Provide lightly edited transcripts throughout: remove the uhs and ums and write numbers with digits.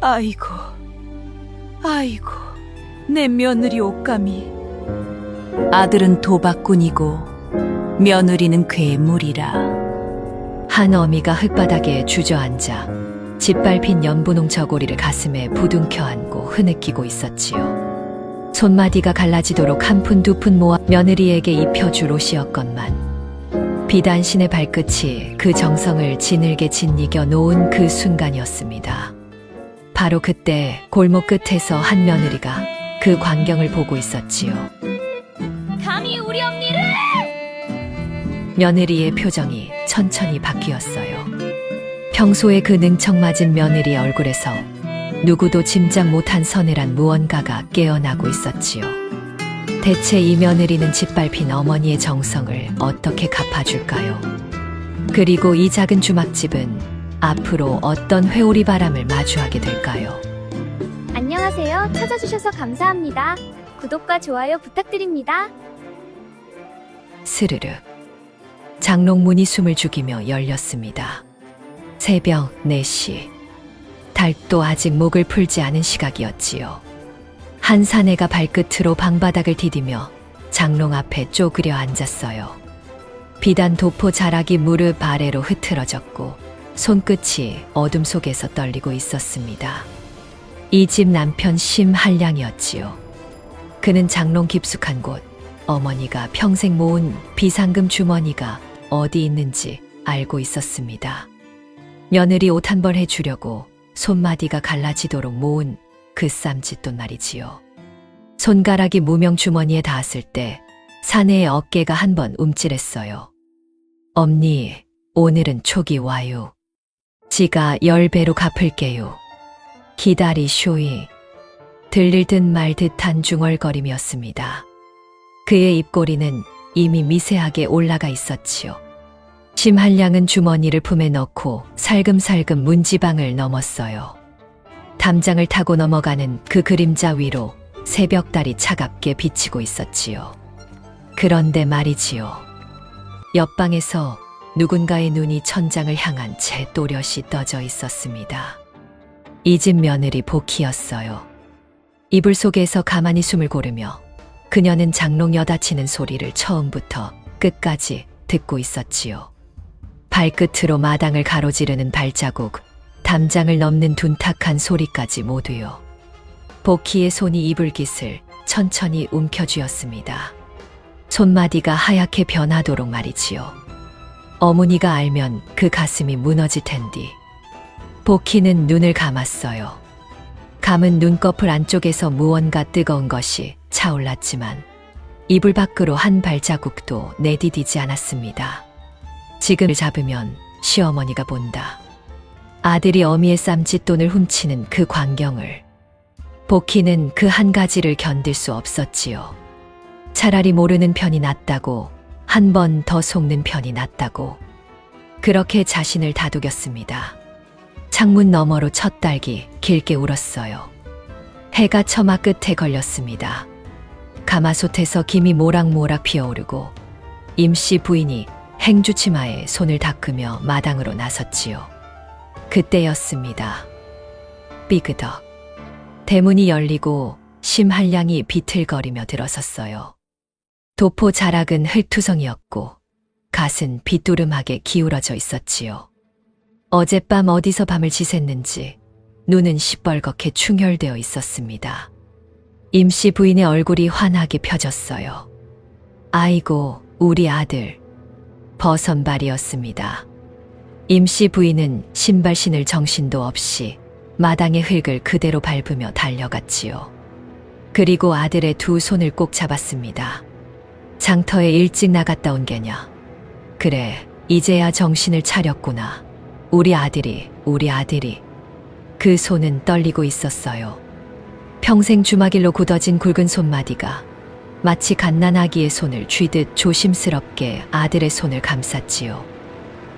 아이고, 아이고, 내 며느리 옷감이. 아들은 도박꾼이고 며느리는 괴물이라. 한 어미가 흙바닥에 주저앉아 짓밟힌 연분홍 저고리를 가슴에 부둥켜 안고 흐느끼고 있었지요. 손마디가 갈라지도록 한 푼 두 푼 모아 며느리에게 입혀줄 옷이었건만 비단신의 발끝이 그 정성을 지늘게 짓이겨 놓은 그 순간이었습니다. 바로 그때 골목 끝에서 한 며느리가 그 광경을 보고 있었지요. 감히 우리 언니를! 며느리의 표정이 천천히 바뀌었어요. 평소에 그 능청맞은 며느리의 얼굴에서 누구도 짐작 못한 서늘한 무언가가 깨어나고 있었지요. 대체 이 며느리는 짓밟힌 어머니의 정성을 어떻게 갚아줄까요? 그리고 이 작은 주막집은 앞으로 어떤 회오리 바람을 마주하게 될까요? 안녕하세요. 찾아주셔서 감사합니다. 구독과 좋아요 부탁드립니다. 스르르. 장롱문이 숨을 죽이며 열렸습니다. 새벽 4시. 달도 아직 목을 풀지 않은 시각이었지요. 한 사내가 발끝으로 방바닥을 디디며 장롱 앞에 쪼그려 앉았어요. 비단 도포 자락이 무릎 아래로 흐트러졌고 손끝이 어둠 속에서 떨리고 있었습니다. 이 집 남편 심한량이었지요. 그는 장롱 깊숙한 곳, 어머니가 평생 모은 비상금 주머니가 어디 있는지 알고 있었습니다. 며느리 옷 한 벌 해주려고 손마디가 갈라지도록 모은 그 쌈짓돈 말이지요. 손가락이 무명 주머니에 닿았을 때 사내의 어깨가 한 번 움찔했어요. 엄니, 오늘은 촉이 와요. 지가 10배로 갚을게요. 기다리쇼이. 들릴 듯 말 듯한 중얼거림이었습니다. 그의 입꼬리는 이미 미세하게 올라가 있었지요. 심한량은 주머니를 품에 넣고 살금살금 문지방을 넘었어요. 담장을 타고 넘어가는 그 그림자 위로 새벽달이 차갑게 비치고 있었지요. 그런데 말이지요. 옆방에서 누군가의 눈이 천장을 향한 채 또렷이 떠져 있었습니다. 이 집 며느리 복희였어요. 이불 속에서 가만히 숨을 고르며 그녀는 장롱 여닫히는 소리를 처음부터 끝까지 듣고 있었지요. 발끝으로 마당을 가로지르는 발자국, 담장을 넘는 둔탁한 소리까지 모두요. 복희의 손이 이불깃을 천천히 움켜쥐었습니다. 손마디가 하얗게 변하도록 말이지요. 어머니가 알면 그 가슴이 무너질 텐디. 복희는 눈을 감았어요. 감은 눈꺼풀 안쪽에서 무언가 뜨거운 것이 차올랐지만 이불 밖으로 한 발자국도 내디디지 않았습니다. 지금을 잡으면 시어머니가 본다. 아들이 어미의 쌈짓돈을 훔치는 그 광경을. 복희는 그 한 가지를 견딜 수 없었지요. 차라리 모르는 편이 낫다고, 한 번 더 속는 편이 낫다고. 그렇게 자신을 다독였습니다. 창문 너머로 첫 딸기 길게 울었어요. 해가 처마 끝에 걸렸습니다. 가마솥에서 김이 모락모락 피어오르고 임씨 부인이 행주치마에 손을 닦으며 마당으로 나섰지요. 그때였습니다. 삐그덕. 대문이 열리고 심한량이 비틀거리며 들어섰어요. 도포 자락은 흙투성이었고 갓은 빗두름하게 기울어져 있었지요. 어젯밤 어디서 밤을 지샜는지 눈은 시뻘겋게 충혈되어 있었습니다. 임씨 부인의 얼굴이 환하게 펴졌어요. 아이고, 우리 아들. 버선발이었습니다. 임씨 부인은 신발 신을 정신도 없이 마당의 흙을 그대로 밟으며 달려갔지요. 그리고 아들의 두 손을 꼭 잡았습니다. 장터에 일찍 나갔다 온 게냐. 그래, 이제야 정신을 차렸구나. 우리 아들이. 그 손은 떨리고 있었어요. 평생 주마길로 굳어진 굵은 손마디가 마치 갓난아기의 손을 쥐듯 조심스럽게 아들의 손을 감쌌지요.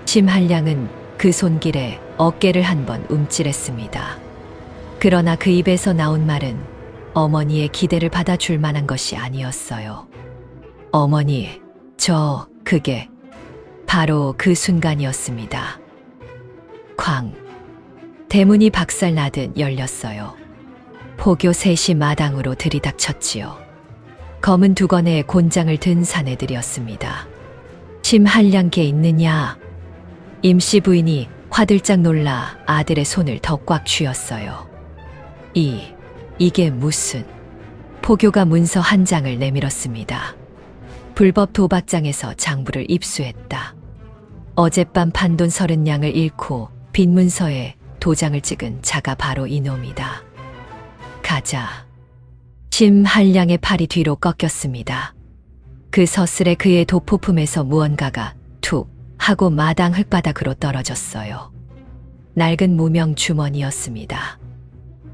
심한량은 그 손길에 어깨를 한 번 움찔했습니다. 그러나 그 입에서 나온 말은 어머니의 기대를 받아줄 만한 것이 아니었어요. 어머니, 그게 바로 그 순간이었습니다. 쾅. 대문이 박살나듯 열렸어요. 포교 셋이 마당으로 들이닥쳤지요. 검은 두건의 곤장을 든 사내들이었습니다. 심한량께 있느냐? 임씨 부인이 화들짝 놀라 아들의 손을 더 꽉 쥐었어요. 이게 무슨... 포교가 문서 한 장을 내밀었습니다. 불법 도박장에서 장부를 입수했다. 어젯밤 판돈 30냥을 잃고 빈 문서에 도장을 찍은 자가 바로 이놈이다. 가자. 심한량의 팔이 뒤로 꺾였습니다. 그 서슬에 그의 도포품에서 무언가가 툭 하고 마당 흙바닥으로 떨어졌어요. 낡은 무명 주머니였습니다.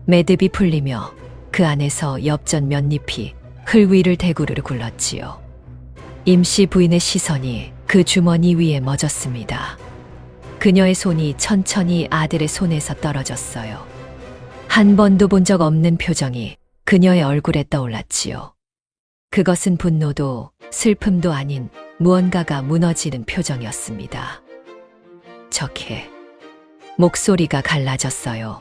매듭이 풀리며 그 안에서 엽전 몇 잎이 흘 위를 대구르르 굴렀지요. 임씨 부인의 시선이 그 주머니 위에 멎었습니다. 그녀의 손이 천천히 아들의 손에서 떨어졌어요. 한 번도 본 적 없는 표정이 그녀의 얼굴에 떠올랐지요. 그것은 분노도 슬픔도 아닌 무언가가 무너지는 표정이었습니다. 적해. 목소리가 갈라졌어요.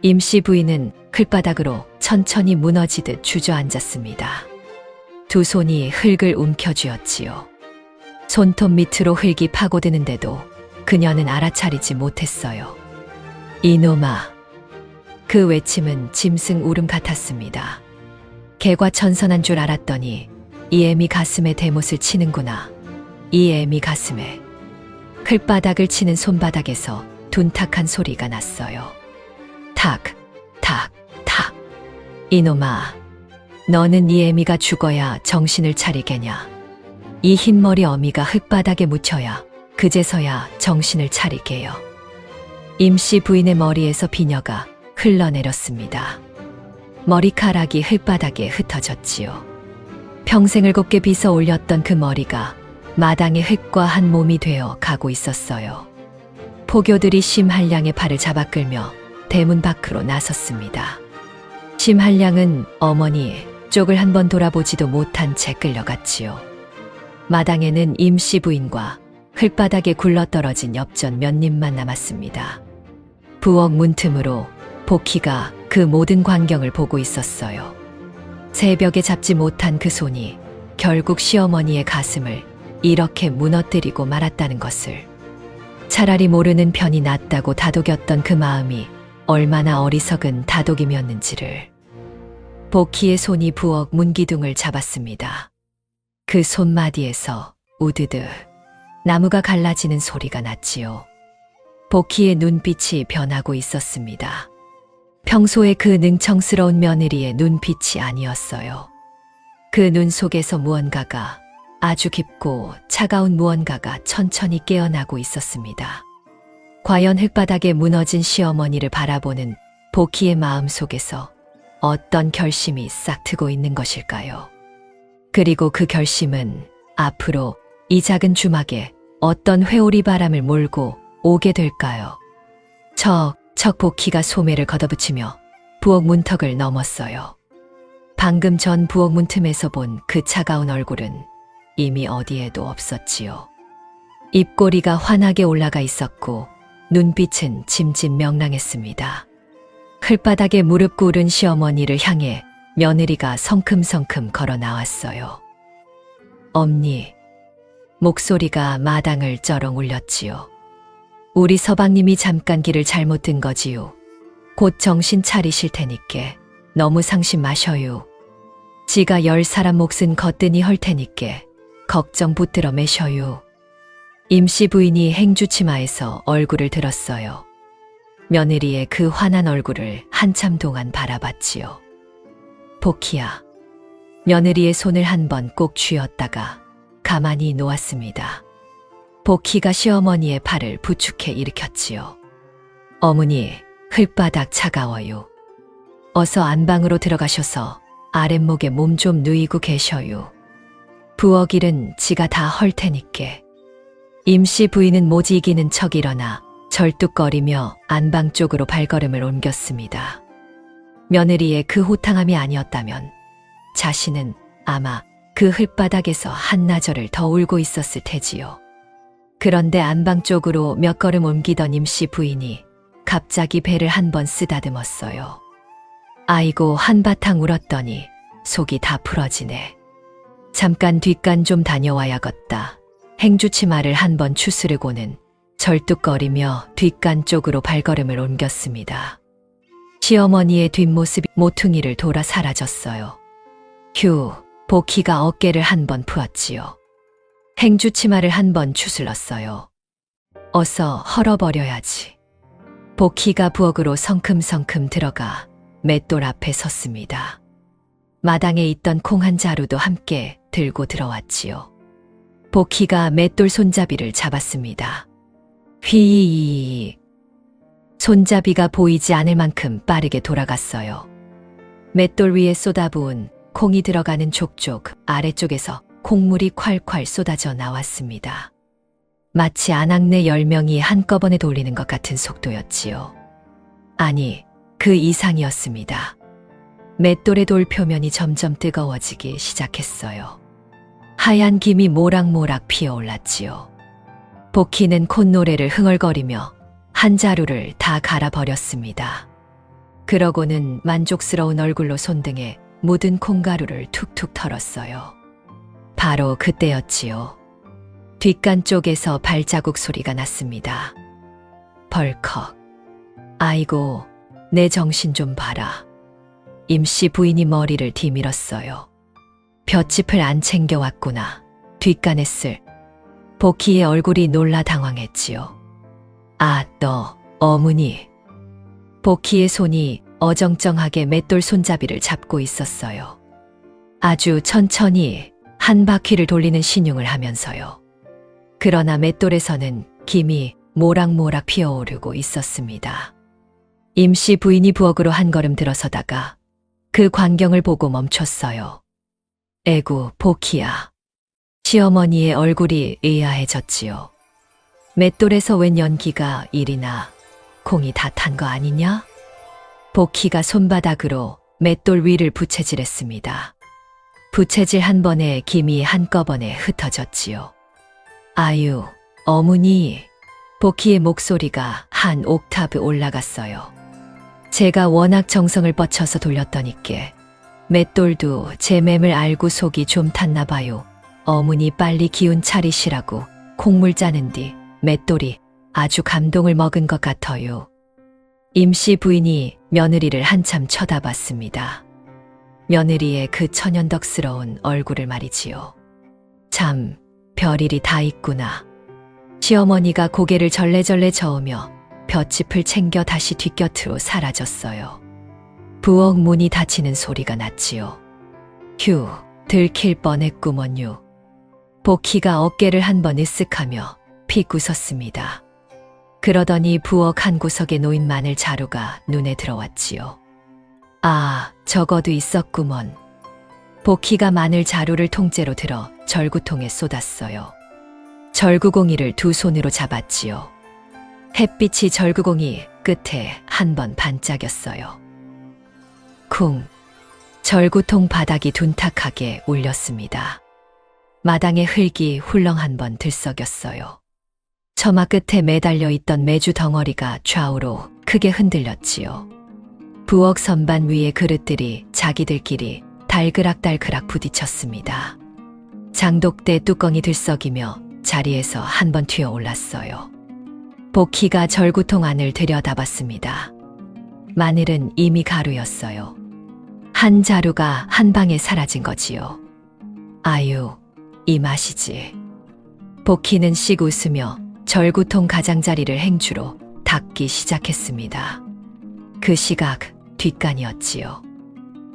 임씨 부인은 클바닥으로 천천히 무너지듯 주저앉았습니다. 두 손이 흙을 움켜쥐었지요. 손톱 밑으로 흙이 파고드는데도 그녀는 알아차리지 못했어요. 이놈아. 그 외침은 짐승 울음 같았습니다. 개과 천선한 줄 알았더니 이 애미 가슴에 대못을 치는구나. 이 애미 가슴에. 클바닥을 치는 손바닥에서 둔탁한 소리가 났어요. 탁, 탁, 탁. 이놈아, 너는 이 애미가 죽어야 정신을 차리겠냐. 이 흰머리 어미가 흙바닥에 묻혀야 그제서야 정신을 차리게요. 임씨 부인의 머리에서 비녀가 흘러내렸습니다. 머리카락이 흙바닥에 흩어졌지요. 평생을 곱게 빗어 올렸던 그 머리가 마당의 흙과 한 몸이 되어 가고 있었어요. 포교들이 심한량의 팔을 잡아 끌며 대문 밖으로 나섰습니다. 심한량은 어머니 쪽을 한번 돌아보지도 못한 채 끌려갔지요. 마당에는 임씨 부인과 흙바닥에 굴러떨어진 엽전 몇 입만 남았습니다. 부엌 문틈으로 복희가 그 모든 광경을 보고 있었어요. 새벽에 잡지 못한 그 손이 결국 시어머니의 가슴을 이렇게 무너뜨리고 말았다는 것을. 차라리 모르는 편이 낫다고 다독였던 그 마음이 얼마나 어리석은 다독임이었는지를. 복희의 손이 부엌 문기둥을 잡았습니다. 그 손마디에서 우드드 나무가 갈라지는 소리가 났지요. 복희의 눈빛이 변하고 있었습니다. 평소에 그 능청스러운 며느리의 눈빛이 아니었어요. 그 눈 속에서 무언가가, 아주 깊고 차가운 무언가가 천천히 깨어나고 있었습니다. 과연 흙바닥에 무너진 시어머니를 바라보는 복희의 마음 속에서 어떤 결심이 싹트고 있는 것일까요? 그리고 그 결심은 앞으로 이 작은 주막에 어떤 회오리 바람을 몰고 오게 될까요? 척 복희가 소매를 걷어붙이며 부엌 문턱을 넘었어요. 방금 전 부엌 문 틈에서 본 그 차가운 얼굴은 이미 어디에도 없었지요. 입꼬리가 환하게 올라가 있었고 눈빛은 짐짓 명랑했습니다. 흙바닥에 무릎 꿇은 시어머니를 향해 며느리가 성큼성큼 걸어 나왔어요. 엄니. 목소리가 마당을 쩌렁 울렸지요. 우리 서방님이 잠깐 길을 잘못 든 거지요. 곧 정신 차리실 테니께 너무 상심 마셔요. 지가 10사람 몫은 거뜬히 헐 테니께 걱정 붙들어 매셔요. 임씨 부인이 행주치마에서 얼굴을 들었어요. 며느리의 그 환한 얼굴을 한참 동안 바라봤지요. 복희야. 며느리의 손을 한 번 꼭 쥐었다가 가만히 놓았습니다. 복희가 시어머니의 팔을 부축해 일으켰지요. 어머니, 흙바닥 차가워요. 어서 안방으로 들어가셔서 아랫목에 몸 좀 누이고 계셔요. 부엌 일은 지가 다 헐 테니께. 임씨 부인은 모지 이기는 척 일어나 절뚝거리며 안방 쪽으로 발걸음을 옮겼습니다. 며느리의 그 호탕함이 아니었다면 자신은 아마 그 흙바닥에서 한나절을 더 울고 있었을 테지요. 그런데 안방 쪽으로 몇 걸음 옮기던 임씨 부인이 갑자기 배를 한 번 쓰다듬었어요. 아이고 한바탕 울었더니 속이 다 풀어지네. 잠깐 뒷간 좀 다녀와야겠다. 행주치마를 한 번 추스르고는 절뚝거리며 뒷간 쪽으로 발걸음을 옮겼습니다. 시어머니의 뒷모습이 모퉁이를 돌아 사라졌어요. 휴, 복희가 어깨를 한 번 풀었지요. 행주치마를 한 번 추슬렀어요. 어서 헐어버려야지. 복희가 부엌으로 성큼성큼 들어가 맷돌 앞에 섰습니다. 마당에 있던 콩 한 자루도 함께 들고 들어왔지요. 복희가 맷돌 손잡이를 잡았습니다. 휘. 손잡이가 보이지 않을 만큼 빠르게 돌아갔어요. 맷돌 위에 쏟아부은 콩이 들어가는 족족 아래쪽에서 콩물이 콸콸 쏟아져 나왔습니다. 마치 안악내 10명이 한꺼번에 돌리는 것 같은 속도였지요. 아니, 그 이상이었습니다. 맷돌의 돌 표면이 점점 뜨거워지기 시작했어요. 하얀 김이 모락모락 피어올랐지요. 복희는 콧노래를 흥얼거리며 한 자루를 다 갈아버렸습니다. 그러고는 만족스러운 얼굴로 손등에 묻은 콩가루를 툭툭 털었어요. 바로 그때였지요. 뒷간 쪽에서 발자국 소리가 났습니다. 벌컥. 아이고, 내 정신 좀 봐라. 임씨 부인이 머리를 뒤밀었어요. 볏짚을 안 챙겨왔구나. 뒷간에 쓸. 복희의 얼굴이 놀라 당황했지요. 아, 너, 어머니. 복희의 손이 어정쩡하게 맷돌 손잡이를 잡고 있었어요. 아주 천천히 한 바퀴를 돌리는 신용을 하면서요. 그러나 맷돌에서는 김이 모락모락 피어오르고 있었습니다. 임씨 부인이 부엌으로 한 걸음 들어서다가 그 광경을 보고 멈췄어요. 에구, 복희야. 시어머니의 얼굴이 의아해졌지요. 맷돌에서 웬 연기가 이리나 콩이 다 탄 거 아니냐? 복희가 손바닥으로 맷돌 위를 부채질했습니다. 부채질 한 번에 김이 한꺼번에 흩어졌지요. 아유, 어머니. 복희의 목소리가 한 옥타브 올라갔어요. 제가 워낙 정성을 뻗쳐서 돌렸더니께 맷돌도 제 맴을 알고 속이 좀 탔나 봐요. 어머니 빨리 기운 차리시라고 콩물 짜는 뒤 맷돌이 아주 감동을 먹은 것 같아요. 임씨 부인이 며느리를 한참 쳐다봤습니다. 며느리의 그 천연덕스러운 얼굴을 말이지요. 참, 별일이 다 있구나. 시어머니가 고개를 절레절레 저으며 볏짚을 챙겨 다시 뒷곁으로 사라졌어요. 부엌 문이 닫히는 소리가 났지요. 휴, 들킬 뻔했구먼요. 복희가 어깨를 한 번 으쓱하며 픽 웃었습니다. 그러더니 부엌 한 구석에 놓인 마늘 자루가 눈에 들어왔지요. 아, 적어도 있었구먼. 복희가 마늘 자루를 통째로 들어 절구통에 쏟았어요. 절구공이를 두 손으로 잡았지요. 햇빛이 절구공이 끝에 한 번 반짝였어요. 쿵! 절구통 바닥이 둔탁하게 울렸습니다. 마당에 흙이 훌렁 한 번 들썩였어요. 처마 끝에 매달려 있던 메주 덩어리가 좌우로 크게 흔들렸지요. 부엌 선반 위의 그릇들이 자기들끼리 달그락달그락 부딪혔습니다. 장독대 뚜껑이 들썩이며 자리에서 한 번 튀어 올랐어요. 복희가 절구통 안을 들여다봤습니다. 마늘은 이미 가루였어요. 한 자루가 한 방에 사라진 거지요. 아유, 이 맛이지. 복희는 씩 웃으며 절구통 가장자리를 행주로 닦기 시작했습니다. 그 시각 뒷간이었지요.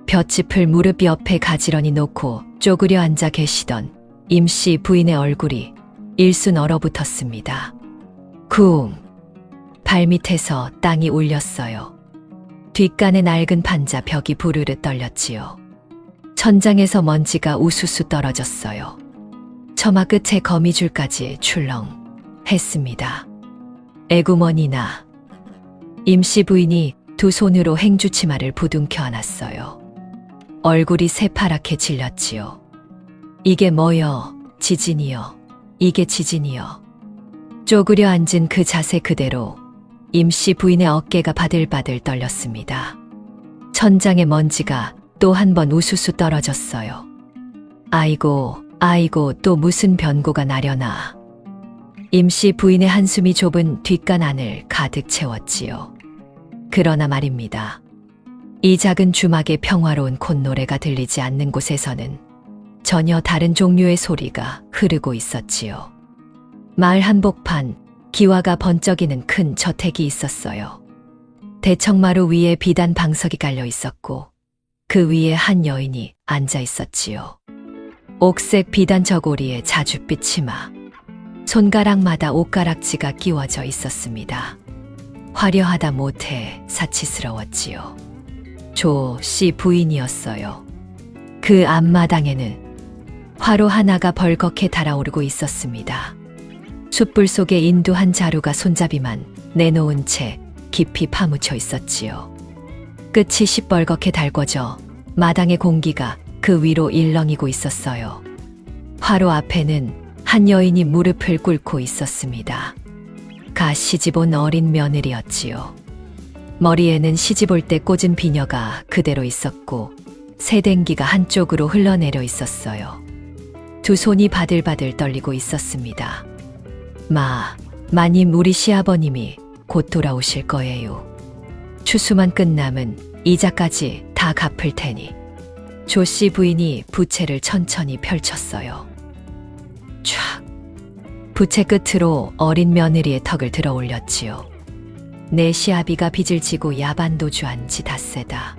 볏짚을 무릎 옆에 가지런히 놓고 쪼그려 앉아 계시던 임씨 부인의 얼굴이 일순 얼어붙었습니다. 쿵! 발밑에서 땅이 울렸어요. 뒷간의 낡은 판자 벽이 부르르 떨렸지요. 천장에서 먼지가 우수수 떨어졌어요. 처마 끝에 거미줄까지 출렁 했습니다. 에구머니나. 임씨 부인이 두 손으로 행주치마를 부둥켜 안았어요. 얼굴이 새파랗게 질렸지요. 이게 뭐여, 지진이여. 이게 지진이여. 쪼그려 앉은 그 자세 그대로 임씨 부인의 어깨가 바들바들 떨렸습니다. 천장에 먼지가 또 한 번 우수수 떨어졌어요. 아이고, 아이고, 또 무슨 변고가 나려나. 임씨 부인의 한숨이 좁은 뒷간 안을 가득 채웠지요. 그러나 말입니다. 이 작은 주막의 평화로운 콧노래가 들리지 않는 곳에서는 전혀 다른 종류의 소리가 흐르고 있었지요. 마을 한복판, 기와가 번쩍이는 큰 저택이 있었어요. 대청마루 위에 비단 방석이 깔려 있었고 그 위에 한 여인이 앉아 있었지요. 옥색 비단 저고리에 자줏빛 치마, 손가락마다 옷가락지가 끼워져 있었습니다. 화려하다 못해 사치스러웠지요. 조 씨 부인이었어요. 그 앞마당에는 화로 하나가 벌겋게 달아오르고 있었습니다. 숯불 속에 인두한 자루가 손잡이만 내놓은 채 깊이 파묻혀 있었지요. 끝이 시뻘겋게 달궈져 마당의 공기가 그 위로 일렁이고 있었어요. 화로 앞에는 한 여인이 무릎을 꿇고 있었습니다. 가 시집온 어린 며느리였지요. 머리에는 시집올 때 꽂은 비녀가 그대로 있었고 새댕기가 한쪽으로 흘러내려 있었어요. 두 손이 바들바들 떨리고 있었습니다. 마님, 우리 시아버님이 곧 돌아오실 거예요. 추수만 끝나면 이자까지 다 갚을 테니. 조씨 부인이 부채를 천천히 펼쳤어요. 촥! 부채 끝으로 어린 며느리의 턱을 들어 올렸지요. 내 시아비가 빚을 지고 야반도 주한지 닷새다.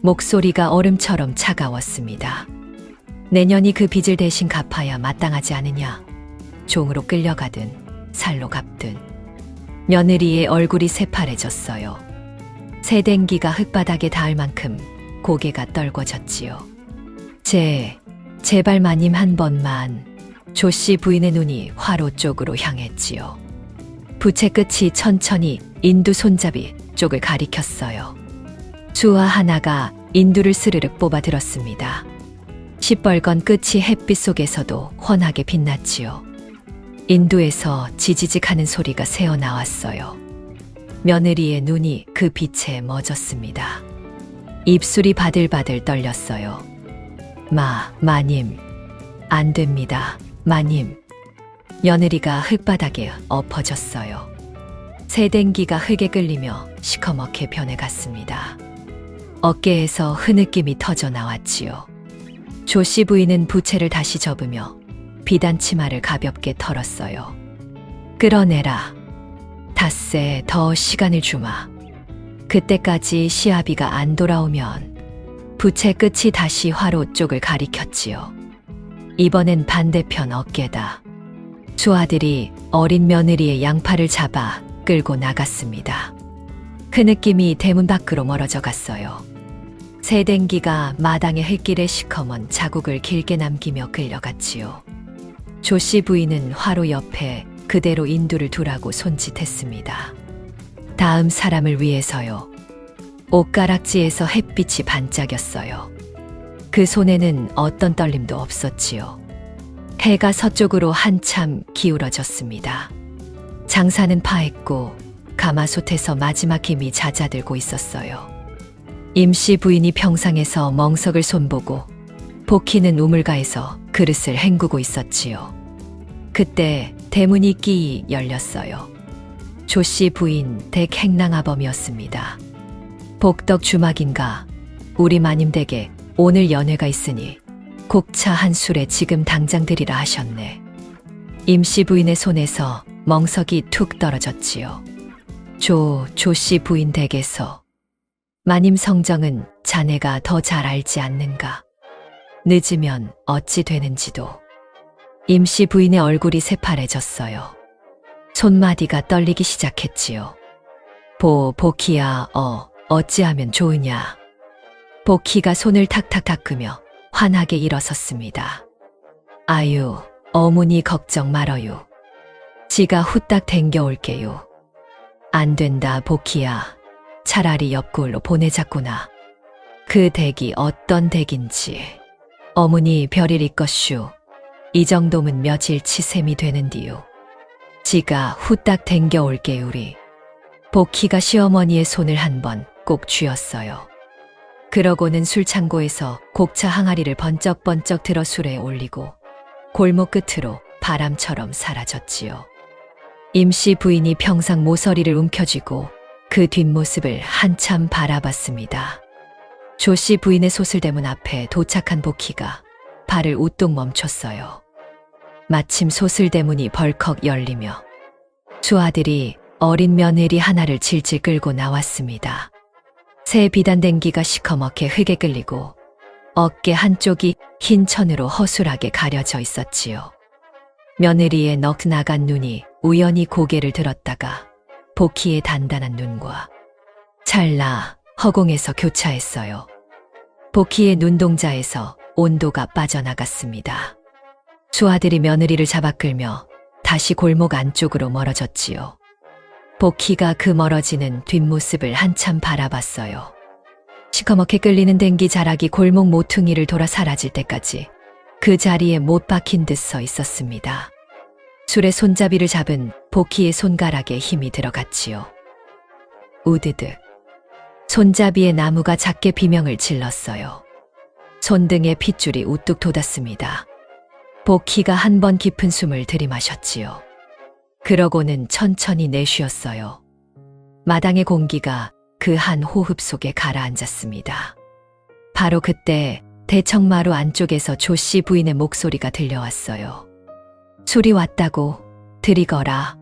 목소리가 얼음처럼 차가웠습니다. 내년이 그 빚을 대신 갚아야 마땅하지 않으냐. 종으로 끌려가든 살로 갚든. 며느리의 얼굴이 새파래졌어요. 새댕기가 흙바닥에 닿을 만큼 고개가 떨궈졌지요. 제발 마님 한 번만. 조씨 부인의 눈이 화로 쪽으로 향했지요. 부채 끝이 천천히 인두 손잡이 쪽을 가리켰어요. 수화 하나가 인두를 스르륵 뽑아들었습니다. 시뻘건 끝이 햇빛 속에서도 훤하게 빛났지요. 인두에서 지지직 하는 소리가 새어나왔어요. 며느리의 눈이 그 빛에 멎었습니다. 입술이 바들바들 떨렸어요. 마님, 안 됩니다. 마님. 며느리가 흙바닥에 엎어졌어요. 새댕기가 흙에 끌리며 시커멓게 변해갔습니다. 어깨에서 흐느낌이 터져 나왔지요. 조씨 부인은 부채를 다시 접으며 비단 치마를 가볍게 털었어요. 끌어내라. 닷새 더 시간을 주마. 그때까지 시아비가 안 돌아오면. 부채 끝이 다시 화로 쪽을 가리켰지요. 이번엔 반대편 어깨다. 수아들이 어린 며느리의 양팔을 잡아 끌고 나갔습니다. 그 느낌이 대문 밖으로 멀어져 갔어요. 새댕기가 마당의 흙길에 시커먼 자국을 길게 남기며 끌려갔지요. 조씨 부인은 화로 옆에 그대로 인두를 두라고 손짓했습니다. 다음 사람을 위해서요. 옷가락지에서 햇빛이 반짝였어요. 그 손에는 어떤 떨림도 없었지요. 해가 서쪽으로 한참 기울어졌습니다. 장사는 파했고 가마솥에서 마지막 힘이 잦아들고 있었어요. 임씨 부인이 평상에서 멍석을 손보고 복희는 우물가에서 그릇을 헹구고 있었지요. 그때 대문이 끼이 열렸어요. 조씨 부인 댁 행랑아범이었습니다. 복덕 주막인가 우리 마님 댁에 오늘 연회가 있으니 곡차 한 술에 지금 당장 드리라 하셨네. 임씨 부인의 손에서 멍석이 툭 떨어졌지요. 조씨 부인 댁에서. 마님 성정은 자네가 더 잘 알지 않는가. 늦으면 어찌 되는지도. 임씨 부인의 얼굴이 새파래졌어요. 손마디가 떨리기 시작했지요. 복희야, 어찌하면 좋으냐. 복희가 손을 탁탁 닦으며 환하게 일어섰습니다. 아유, 어머니 걱정 말어요. 지가 후딱 댕겨올게요. 안 된다, 복희야. 차라리 옆굴로 보내자꾸나. 그 댁이 어떤 댁인지. 어머니 별일 있것슈. 이 정도면 며칠 치셈이 되는디요. 지가 후딱 댕겨올게요리. 복희가 시어머니의 손을 한 번 꼭 쥐었어요. 그러고는 술창고에서 곡차 항아리를 번쩍번쩍 들어 술에 올리고 골목 끝으로 바람처럼 사라졌지요. 임씨 부인이 평상 모서리를 움켜쥐고 그 뒷모습을 한참 바라봤습니다. 조씨 부인의 소슬대문 앞에 도착한 복희가 발을 우뚝 멈췄어요. 마침 소슬대문이 벌컥 열리며 두 아들이 어린 며느리 하나를 질질 끌고 나왔습니다. 새 비단댕기가 시커멓게 흙에 끌리고 어깨 한쪽이 흰 천으로 허술하게 가려져 있었지요. 며느리의 넋 나간 눈이 우연히 고개를 들었다가 복희의 단단한 눈과 찰나 허공에서 교차했어요. 복희의 눈동자에서 온도가 빠져나갔습니다. 두 아들이 며느리를 잡아 끌며 다시 골목 안쪽으로 멀어졌지요. 복희가 그 멀어지는 뒷모습을 한참 바라봤어요. 시커멓게 끌리는 댕기 자락이 골목 모퉁이를 돌아 사라질 때까지 그 자리에 못 박힌 듯 서 있었습니다. 술의 손잡이를 잡은 복희의 손가락에 힘이 들어갔지요. 우드득. 손잡이에 나무가 작게 비명을 질렀어요. 손등에 핏줄이 우뚝 돋았습니다. 복희가 한 번 깊은 숨을 들이마셨지요. 그러고는 천천히 내쉬었어요. 마당의 공기가 그 한 호흡 속에 가라앉았습니다. 바로 그때 대청마루 안쪽에서 조씨 부인의 목소리가 들려왔어요. 술이 왔다고 들이거라.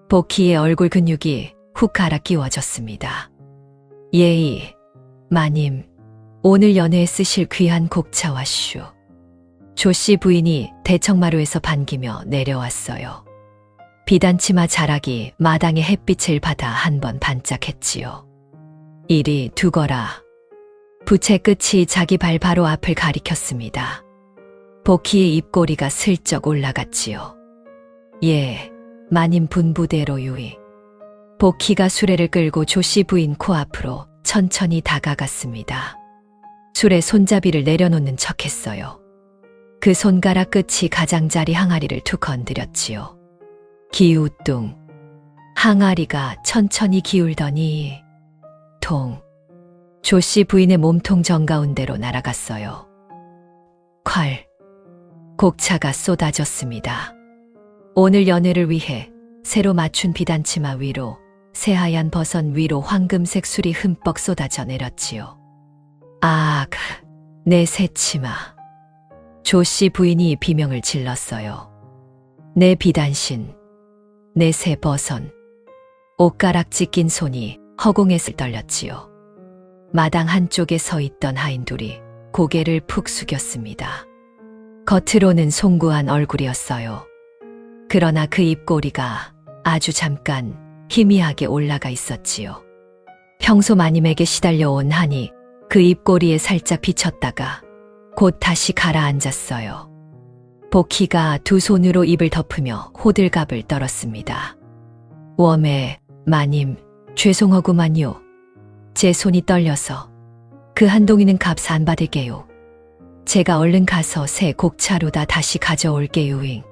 복희의 얼굴 근육이 훅 갈아 끼워졌습니다. 예의, 마님, 오늘 연회에 쓰실 귀한 곡차 왔슈. 조씨 부인이 대청마루에서 반기며 내려왔어요. 비단치마 자락이 마당의 햇빛을 받아 한 번 반짝했지요. 이리 두거라. 부채 끝이 자기 발 바로 앞을 가리켰습니다. 복희의 입꼬리가 슬쩍 올라갔지요. 예, 마님 분부대로 유의. 복희가 수레를 끌고 조씨 부인 코앞으로 천천히 다가갔습니다. 수레 손잡이를 내려놓는 척했어요. 그 손가락 끝이 가장자리 항아리를 툭 건드렸지요. 기우뚱. 항아리가 천천히 기울더니 통. 조씨 부인의 몸통 정가운데로 날아갔어요. 콸. 곡차가 쏟아졌습니다. 오늘 연회를 위해 새로 맞춘 비단치마 위로 새하얀 버선 위로 황금색 술이 흠뻑 쏟아져 내렸지요. 아, 내 새치마. 조씨 부인이 비명을 질렀어요. 내 비단신. 내 새 버선. 옷가락지 낀 손이 허공에 떨렸지요. 마당 한쪽에 서 있던 하인 둘이 고개를 푹 숙였습니다. 겉으로는 송구한 얼굴이었어요. 그러나 그 입꼬리가 아주 잠깐 희미하게 올라가 있었지요. 평소 마님에게 시달려온 한이 그 입꼬리에 살짝 비쳤다가 곧 다시 가라앉았어요. 복희가 두 손으로 입을 덮으며 호들갑을 떨었습니다. 웜에 마님, 죄송하구만요. 제 손이 떨려서 그 한동이는 값 안 받을게요. 제가 얼른 가서 새 곡차로다 다시 가져올게요잉.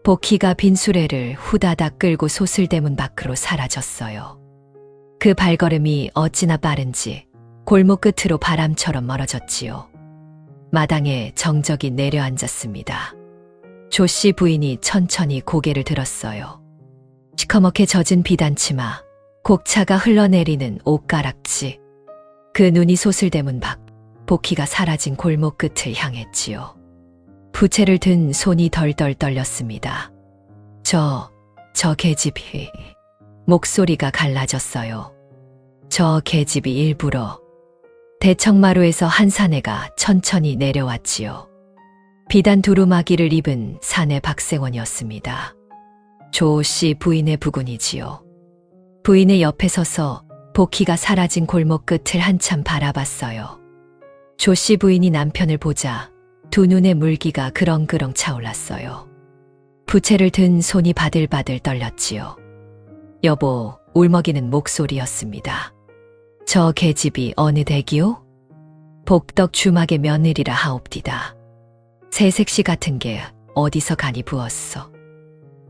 복희가 빈 수레를 후다닥 끌고 소슬대문 밖으로 사라졌어요. 그 발걸음이 어찌나 빠른지 골목 끝으로 바람처럼 멀어졌지요. 마당에 정적이 내려앉았습니다. 조씨 부인이 천천히 고개를 들었어요. 시커멓게 젖은 비단치마, 곡차가 흘러내리는 옷가락지, 그 눈이 소슬대문 밖, 복희가 사라진 골목 끝을 향했지요. 부채를 든 손이 덜덜 떨렸습니다. 저 계집이. 목소리가 갈라졌어요. 저 계집이 일부러. 대청마루에서 한 사내가 천천히 내려왔지요. 비단 두루마기를 입은 사내 박생원이었습니다. 조씨 부인의 부군이지요. 부인의 옆에 서서 복희가 사라진 골목 끝을 한참 바라봤어요. 조씨 부인이 남편을 보자 두 눈의 물기가 그렁그렁 차올랐어요. 부채를 든 손이 바들바들 떨렸지요. 여보, 울먹이는 목소리였습니다. 저 계집이 어느 댁이요? 복덕 주막의 며느리라 하옵디다. 새색시 같은 게 어디서 간이 부었어.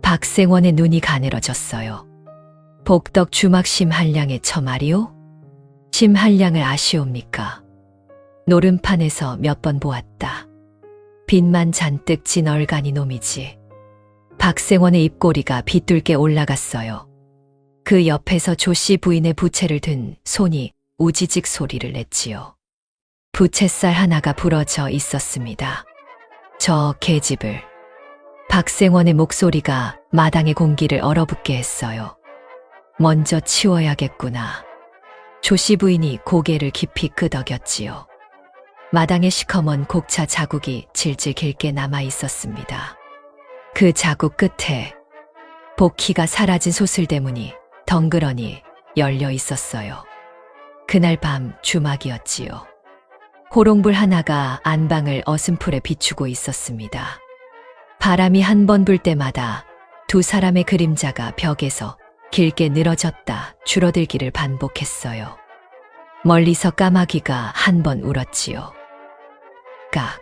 박생원의 눈이 가늘어졌어요. 복덕 주막 심한량의 처말이오? 심한량을 아시옵니까? 노름판에서 몇 번 보았다. 빛만 잔뜩 진 얼간이 놈이지. 박생원의 입꼬리가 빗뚤게 올라갔어요. 그 옆에서 조씨 부인의 부채를 든 손이 우지직 소리를 냈지요. 부채살 하나가 부러져 있었습니다. 저 계집을. 박생원의 목소리가 마당의 공기를 얼어붙게 했어요. 먼저 치워야겠구나. 조씨 부인이 고개를 깊이 끄덕였지요. 마당에 시커먼 곡차 자국이 질질 길게 남아 있었습니다. 그 자국 끝에 복희가 사라진 소슬대문이 덩그러니 열려 있었어요. 그날 밤 주막이었지요. 호롱불 하나가 안방을 어슴풀에 비추고 있었습니다. 바람이 한 번 불 때마다 두 사람의 그림자가 벽에서 길게 늘어졌다 줄어들기를 반복했어요. 멀리서 까마귀가 한 번 울었지요. 깍.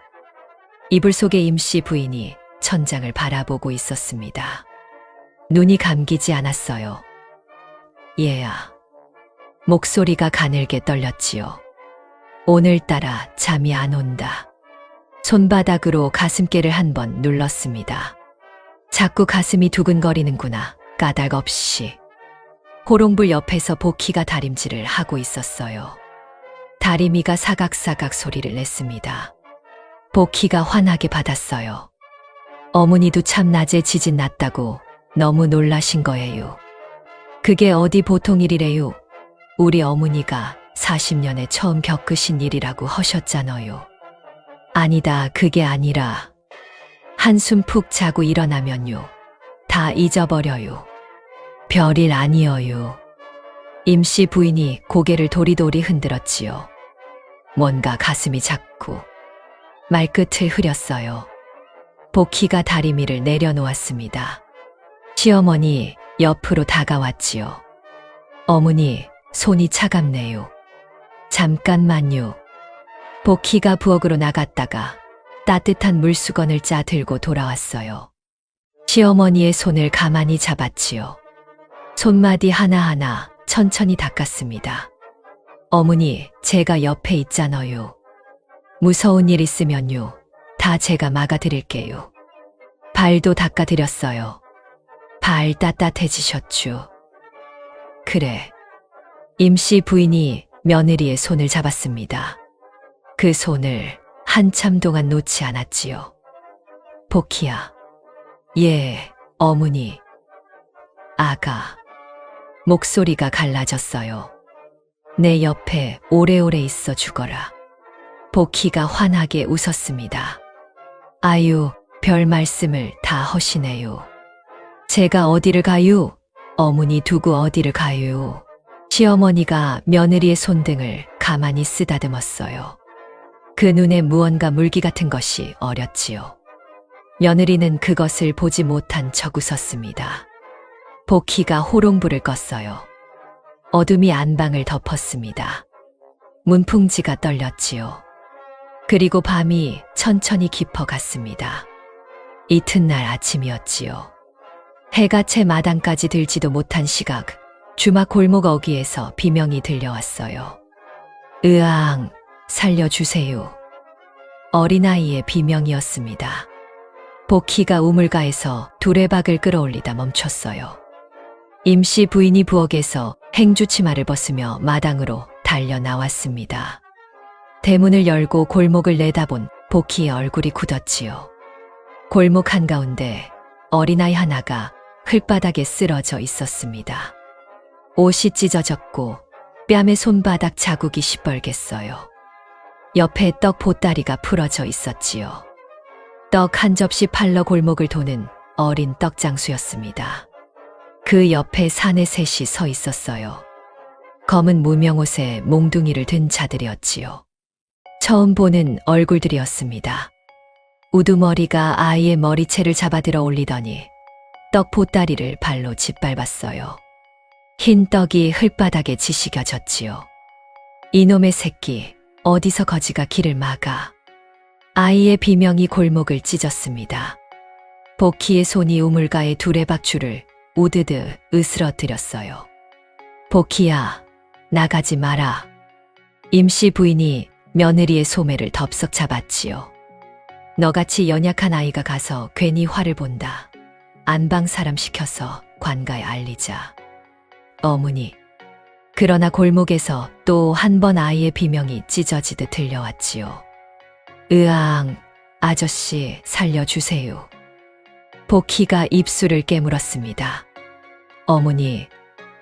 이불 속에 임씨 부인이 천장을 바라보고 있었습니다. 눈이 감기지 않았어요. 얘야. 목소리가 가늘게 떨렸지요. 오늘따라 잠이 안 온다. 손바닥으로 가슴께를 한 번 눌렀습니다. 자꾸 가슴이 두근거리는구나. 까닭없이. 호롱불 옆에서 복희가 다림질을 하고 있었어요. 다리미가 사각사각 소리를 냈습니다. 복희가 환하게 받았어요. 어머니도 참 낮에 지진 났다고 너무 놀라신 거예요. 그게 어디 보통 일이래요. 우리 어머니가 40년에 처음 겪으신 일이라고 하셨잖아요. 아니다, 그게 아니라 한숨 푹 자고 일어나면요. 다 잊어버려요. 별일 아니어요. 임씨 부인이 고개를 도리도리 흔들었지요. 뭔가 가슴이 작고 말끝을 흐렸어요. 복희가 다리미를 내려놓았습니다. 시어머니 옆으로 다가왔지요. 어머니, 손이 차갑네요. 잠깐만요. 복희가 부엌으로 나갔다가 따뜻한 물수건을 짜 들고 돌아왔어요. 시어머니의 손을 가만히 잡았지요. 손마디 하나하나 천천히 닦았습니다. 어머니, 제가 옆에 있잖아요. 무서운 일 있으면요. 다 제가 막아드릴게요. 발도 닦아드렸어요. 발 따뜻해지셨죠. 그래. 임씨 부인이 며느리의 손을 잡았습니다. 그 손을 한참 동안 놓지 않았지요. 복희야. 예, 어머니. 아가. 목소리가 갈라졌어요. 내 옆에 오래오래 있어 죽어라. 복희가 환하게 웃었습니다. 아유, 별 말씀을 다 하시네요. 제가 어디를 가요? 어머니 두고 어디를 가요? 시어머니가 며느리의 손등을 가만히 쓰다듬었어요. 그 눈에 무언가 물기 같은 것이 어렸지요. 며느리는 그것을 보지 못한 척 웃었습니다. 복희가 호롱불을 껐어요. 어둠이 안방을 덮었습니다. 문풍지가 떨렸지요. 그리고 밤이 천천히 깊어갔습니다. 이튿날 아침이었지요. 해가 채 마당까지 들지도 못한 시각, 주막 골목 어귀에서 비명이 들려왔어요. 으앙, 살려주세요. 어린아이의 비명이었습니다. 복희가 우물가에서 두레박을 끌어올리다 멈췄어요. 임씨 부인이 부엌에서 행주치마를 벗으며 마당으로 달려 나왔습니다. 대문을 열고 골목을 내다본 복희의 얼굴이 굳었지요. 골목 한가운데 어린아이 하나가 흙바닥에 쓰러져 있었습니다. 옷이 찢어졌고 뺨에 손바닥 자국이 시뻘갰어요. 옆에 떡 보따리가 풀어져 있었지요. 떡 한 접시 팔러 골목을 도는 어린 떡장수였습니다. 그 옆에 사내 셋이 서 있었어요. 검은 무명옷에 몽둥이를 든 자들이었지요. 처음 보는 얼굴들이었습니다. 우두머리가 아이의 머리채를 잡아들어 올리더니 떡 보따리를 발로 짓밟았어요. 흰 떡이 흙바닥에 지시겨졌지요. 이놈의 새끼, 어디서 거지가 길을 막아. 아이의 비명이 골목을 찢었습니다. 복희의 손이 우물가의 두레박줄을 우드드 으스러뜨렸어요. 복희야, 나가지 마라. 임씨 부인이 며느리의 소매를 덥석 잡았지요. 너같이 연약한 아이가 가서 괜히 화를 본다. 안방 사람 시켜서 관가에 알리자. 어머니. 그러나 골목에서 또 한 번 아이의 비명이 찢어지듯 들려왔지요. 으앙, 아저씨 살려주세요. 복희가 입술을 깨물었습니다. 어머니,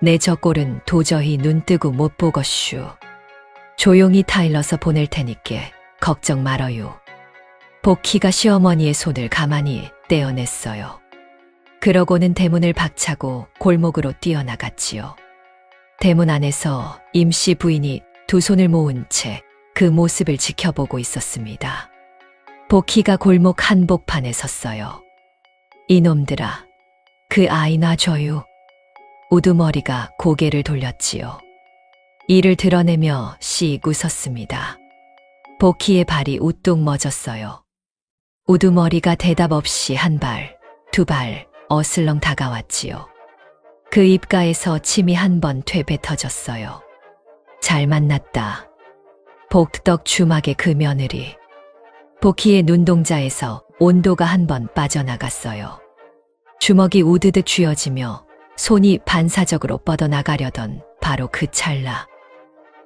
내 저 꼴은 도저히 눈뜨고 못 보겄슈. 조용히 타일러서 보낼 테니께 걱정 말어요. 복희가 시어머니의 손을 가만히 떼어냈어요. 그러고는 대문을 박차고 골목으로 뛰어나갔지요. 대문 안에서 임씨 부인이 두 손을 모은 채 그 모습을 지켜보고 있었습니다. 복희가 골목 한복판에 섰어요. 이놈들아, 그 아이 놔줘요. 우두머리가 고개를 돌렸지요. 이를 드러내며 씩 웃었습니다. 복희의 발이 우뚝 멎었어요. 우두머리가 대답 없이 한 발, 두 발 어슬렁 다가왔지요. 그 입가에서 침이 한 번 퇴배 터졌어요. 잘 만났다. 복덕 주막의 그 며느리. 복희의 눈동자에서 온도가 한 번 빠져나갔어요. 주먹이 우드득 쥐어지며 손이 반사적으로 뻗어나가려던 바로 그 찰나.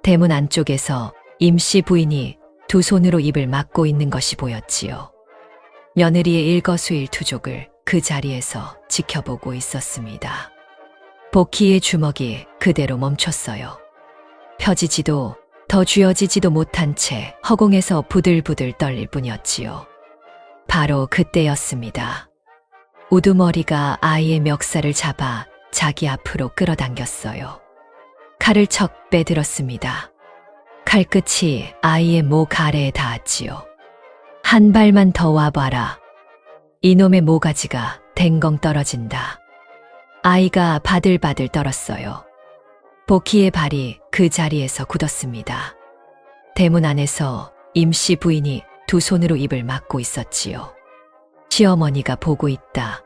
대문 안쪽에서 임씨 부인이 두 손으로 입을 막고 있는 것이 보였지요. 며느리의 일거수일투족을 그 자리에서 지켜보고 있었습니다. 복희의 주먹이 그대로 멈췄어요. 펴지지도 더 쥐어지지도 못한 채 허공에서 부들부들 떨릴 뿐이었지요. 바로 그때였습니다. 우두머리가 아이의 멱살을 잡아 자기 앞으로 끌어당겼어요. 칼을 척 빼들었습니다. 칼끝이 아이의 목 아래에 닿았지요. 한 발만 더 와봐라. 이놈의 모가지가 댕공 떨어진다. 아이가 바들바들 떨었어요. 복희의 발이 그 자리에서 굳었습니다. 대문 안에서 임씨 부인이 두 손으로 입을 막고 있었지요. 시어머니가 보고 있다.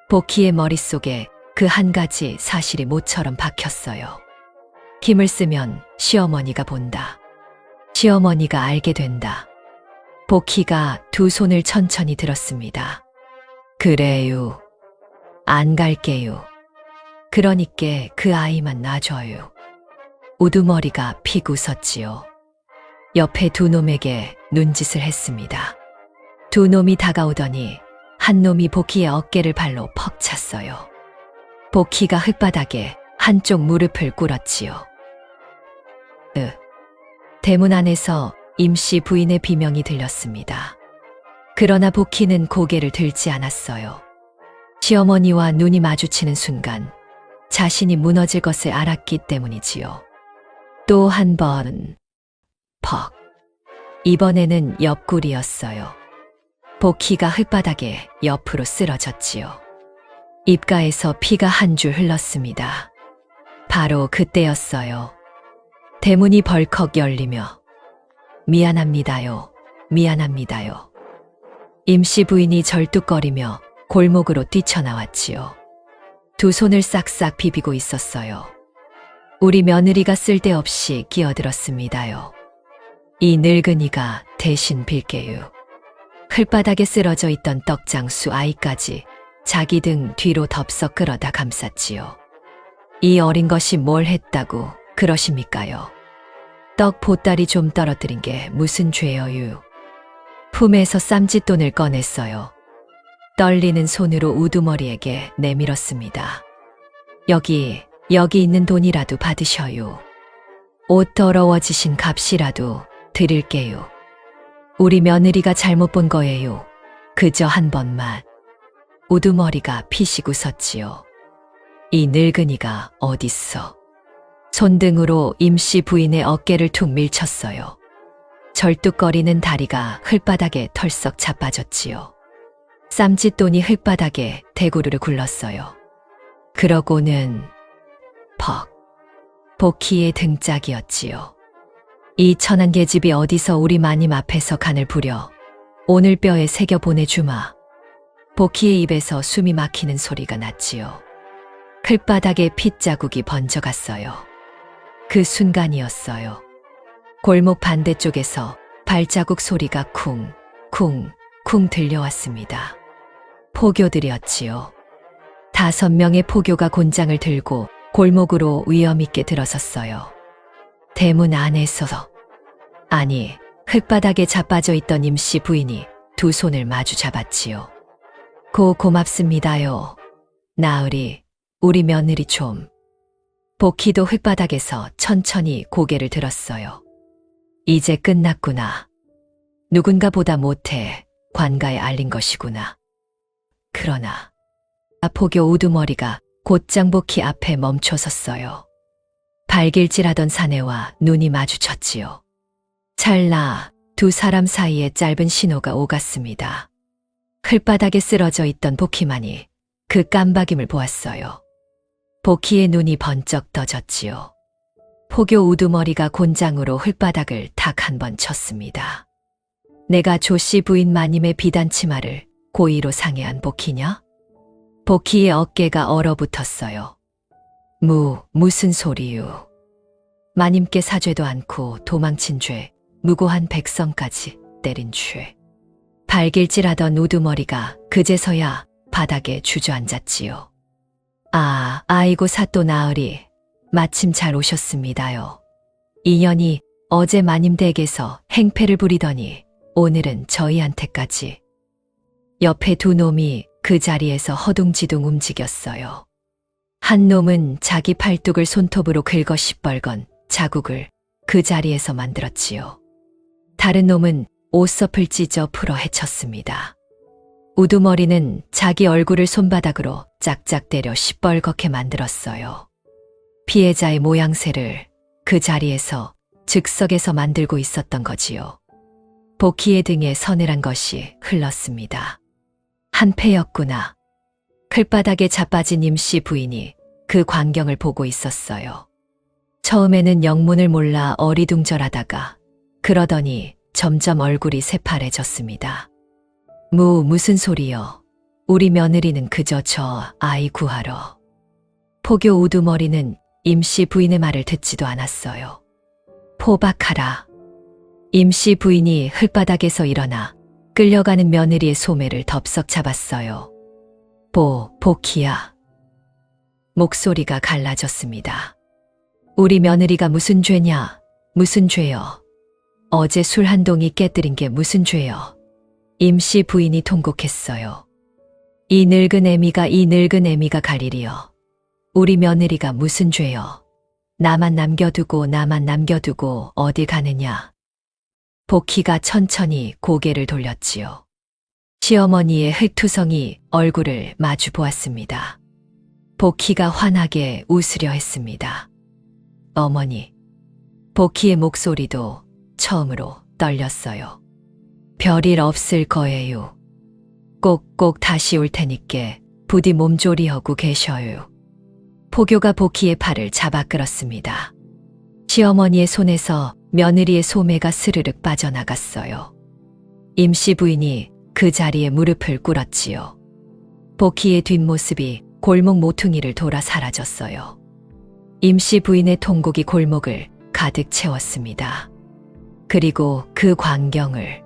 복희의 머릿속에 그 한 가지 사실이 모처럼 박혔어요. 힘을 쓰면 시어머니가 본다. 시어머니가 알게 된다. 복희가 두 손을 천천히 들었습니다. 그래요. 안 갈게요. 그러니께 그 아이만 놔줘요. 우두머리가 픽 웃었지요. 옆에 두 놈에게 눈짓을 했습니다. 두 놈이 다가오더니 한 놈이 복희의 어깨를 발로 퍽 찼어요. 복희가 흙바닥에 한쪽 무릎을 꿇었지요. 대문 안에서 임씨 부인의 비명이 들렸습니다. 그러나 복희는 고개를 들지 않았어요. 시어머니와 눈이 마주치는 순간 자신이 무너질 것을 알았기 때문이지요. 또 한 번, 퍽. 이번에는 옆구리였어요. 복희가 흙바닥에 옆으로 쓰러졌지요. 입가에서 피가 한 줄 흘렀습니다. 바로 그때였어요. 대문이 벌컥 열리며 미안합니다요. 미안합니다요. 임씨 부인이 절뚝거리며 골목으로 뛰쳐나왔지요. 두 손을 싹싹 비비고 있었어요. 우리 며느리가 쓸데없이 끼어들었습니다요. 이 늙은이가 대신 빌게요. 흙바닥에 쓰러져 있던 떡장수 아이까지 자기 등 뒤로 덥석 끌어다 감쌌지요. 이 어린 것이 뭘 했다고 그러십니까요? 떡 보따리 좀 떨어뜨린 게 무슨 죄여유. 품에서 쌈짓돈을 꺼냈어요. 떨리는 손으로 우두머리에게 내밀었습니다. 여기 있는 돈이라도 받으셔요. 옷 더러워지신 값이라도 드릴게요. 우리 며느리가 잘못 본 거예요. 그저 한 번만. 우두머리가 피식 웃었지요. 이 늙은이가 어딨어. 손등으로 임씨 부인의 어깨를 툭 밀쳤어요. 절뚝거리는 다리가 흙바닥에 털썩 자빠졌지요. 쌈짓돈이 흙바닥에 대구르르 굴렀어요. 그러고는 퍽. 복희의 등짝이었지요. 이 천한 계집이 어디서 우리 마님 앞에서 간을 부려 오늘 뼈에 새겨 보내주마. 복희의 입에서 숨이 막히는 소리가 났지요. 클바닥에 핏자국이 번져갔어요. 그 순간이었어요. 골목 반대쪽에서 발자국 소리가 쿵, 쿵, 쿵 들려왔습니다. 포교들이었지요. 5명의 포교가 곤장을 들고 골목으로 위험있게 들어섰어요. 대문 안에서, 아니, 흙바닥에 자빠져 있던 임씨 부인이 두 손을 마주 잡았지요. 고맙습니다요. 나으리, 우리 며느리 좀. 복희도 흙바닥에서 천천히 고개를 들었어요. 이제 끝났구나. 누군가 보다 못해 관가에 알린 것이구나. 그러나 포교 우두머리가 곧장 복희 앞에 멈춰 섰어요. 발길질하던 사내와 눈이 마주쳤지요. 찰나 두 사람 사이에 짧은 신호가 오갔습니다. 클바닥에 쓰러져 있던 복희만이 그 깜박임을 보았어요. 복희의 눈이 번쩍 떠졌지요. 포교 우두머리가 곤장으로 흙바닥을 탁 한 번 쳤습니다. 내가 조씨 부인 마님의 비단치마를 고의로 상해한 복희냐? 복희의 어깨가 얼어붙었어요. 무슨 소리유. 마님께 사죄도 않고 도망친 죄, 무고한 백성까지 때린 죄. 발길질하던 우두머리가 그제서야 바닥에 주저앉았지요. 아이고 사또 나으리, 마침 잘 오셨습니다요. 인연이 어제 마님 댁에서 행패를 부리더니 오늘은 저희한테까지. 옆에 두 놈이 그 자리에서 허둥지둥 움직였어요. 한 놈은 자기 팔뚝을 손톱으로 긁어 시뻘건 자국을 그 자리에서 만들었지요. 다른 놈은 옷섭을 찢어 풀어 헤쳤습니다. 우두머리는 자기 얼굴을 손바닥으로 짝짝 때려 시뻘겋게 만들었어요. 피해자의 모양새를 그 자리에서 즉석에서 만들고 있었던 거지요. 복희의 등에 서늘한 것이 흘렀습니다. 한패였구나. 클바닥에 자빠진 임씨 부인이 그 광경을 보고 있었어요. 처음에는 영문을 몰라 어리둥절하다가 그러더니 점점 얼굴이 새파래졌습니다. 무슨 소리여. 우리 며느리는 그저 저 아이 구하러. 포교 우두머리는 임씨 부인의 말을 듣지도 않았어요. 포박하라. 임씨 부인이 흙바닥에서 일어나 끌려가는 며느리의 소매를 덥석 잡았어요. 복희야. 목소리가 갈라졌습니다. 우리 며느리가 무슨 죄냐? 무슨 죄여? 어제 술 한 동이 깨뜨린 게 무슨 죄여? 임씨 부인이 통곡했어요. 이 늙은 애미가 가리리여. 우리 며느리가 무슨 죄여? 나만 남겨두고 어딜 가느냐? 복희가 천천히 고개를 돌렸지요. 시어머니의 흙투성이 얼굴을 마주 보았습니다. 복희가 환하게 웃으려 했습니다. 어머니. 복희의 목소리도 처음으로 떨렸어요. 별일 없을 거예요. 꼭 다시 올 테니께 부디 몸조리하고 계셔요. 포교가 복희의 팔을 잡아 끌었습니다. 시어머니의 손에서 며느리의 소매가 스르륵 빠져나갔어요. 임씨 부인이 그 자리에 무릎을 꿇었지요. 복희의 뒷모습이 골목 모퉁이를 돌아 사라졌어요. 임씨 부인의 통곡이 골목을 가득 채웠습니다. 그리고 그 광경을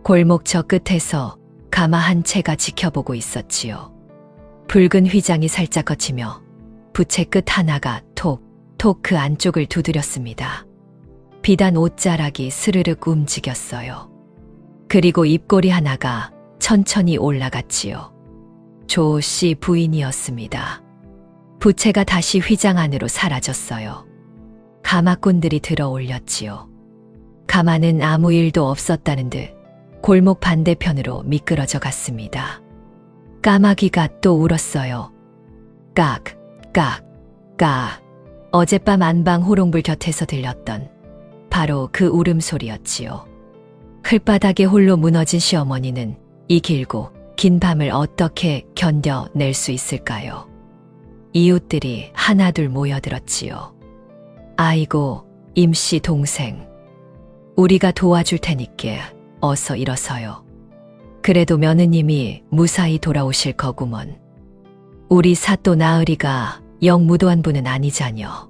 골목 저 끝에서 가마 한 채가 지켜보고 있었지요. 붉은 휘장이 살짝 걷히며 부채 끝 하나가 톡 그 안쪽을 두드렸습니다. 비단 옷자락이 스르륵 움직였어요. 그리고 입꼬리 하나가 천천히 올라갔지요. 조씨 부인이었습니다. 부채가 다시 휘장 안으로 사라졌어요. 가마꾼들이 들어 올렸지요. 가마는 아무 일도 없었다는 듯 골목 반대편으로 미끄러져 갔습니다. 까마귀가 또 울었어요. 깍. 어젯밤 안방 호롱불 곁에서 들렸던 바로 그 울음소리였지요. 클바닥에 홀로 무너진 시어머니는 이 길고 긴 밤을 어떻게 견뎌낼 수 있을까요? 이웃들이 하나둘 모여들었지요. 아이고, 임씨 동생. 우리가 도와줄 테니께 어서 일어서요. 그래도 며느님이 무사히 돌아오실 거구먼. 우리 사또 나으리가 영 무도한 분은 아니자녀.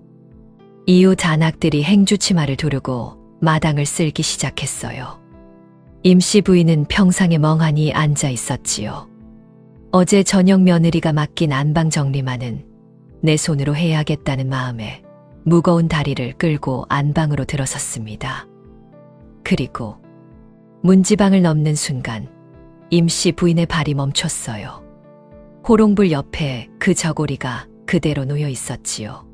이웃 안악들이 행주치마를 두르고 마당을 쓸기 시작했어요. 임씨 부인은 평상에 멍하니 앉아 있었지요. 어제 저녁 며느리가 맡긴 안방 정리만은 내 손으로 해야겠다는 마음에 무거운 다리를 끌고 안방으로 들어섰습니다. 그리고 문지방을 넘는 순간 임씨 부인의 발이 멈췄어요. 호롱불 옆에 그 저고리가 그대로 놓여 있었지요.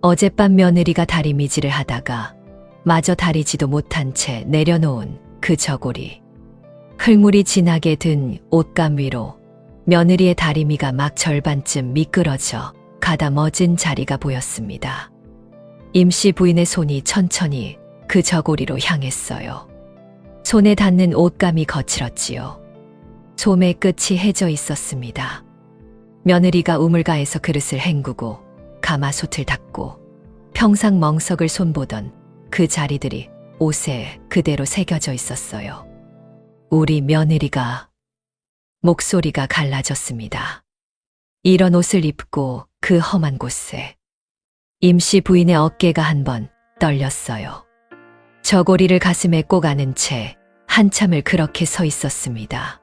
어젯밤 며느리가 다리미질을 하다가 마저 다리지도 못한 채 내려놓은 그 저고리. 흙물이 진하게 든 옷감 위로 며느리의 다리미가 막 절반쯤 미끄러져 가다 멎은 자리가 보였습니다. 임씨 부인의 손이 천천히 그 저고리로 향했어요. 손에 닿는 옷감이 거칠었지요. 솜의 끝이 해져 있었습니다. 며느리가 우물가에서 그릇을 헹구고 가마솥을 닦고 평상 멍석을 손보던 그 자리들이 옷에 그대로 새겨져 있었어요. 우리 며느리가 목소리가 갈라졌습니다. 이런 옷을 입고 그 험한 곳에 임씨 부인의 어깨가 한번 떨렸어요. 저고리를 가슴에 꼭 안은 채 한참을 그렇게 서 있었습니다.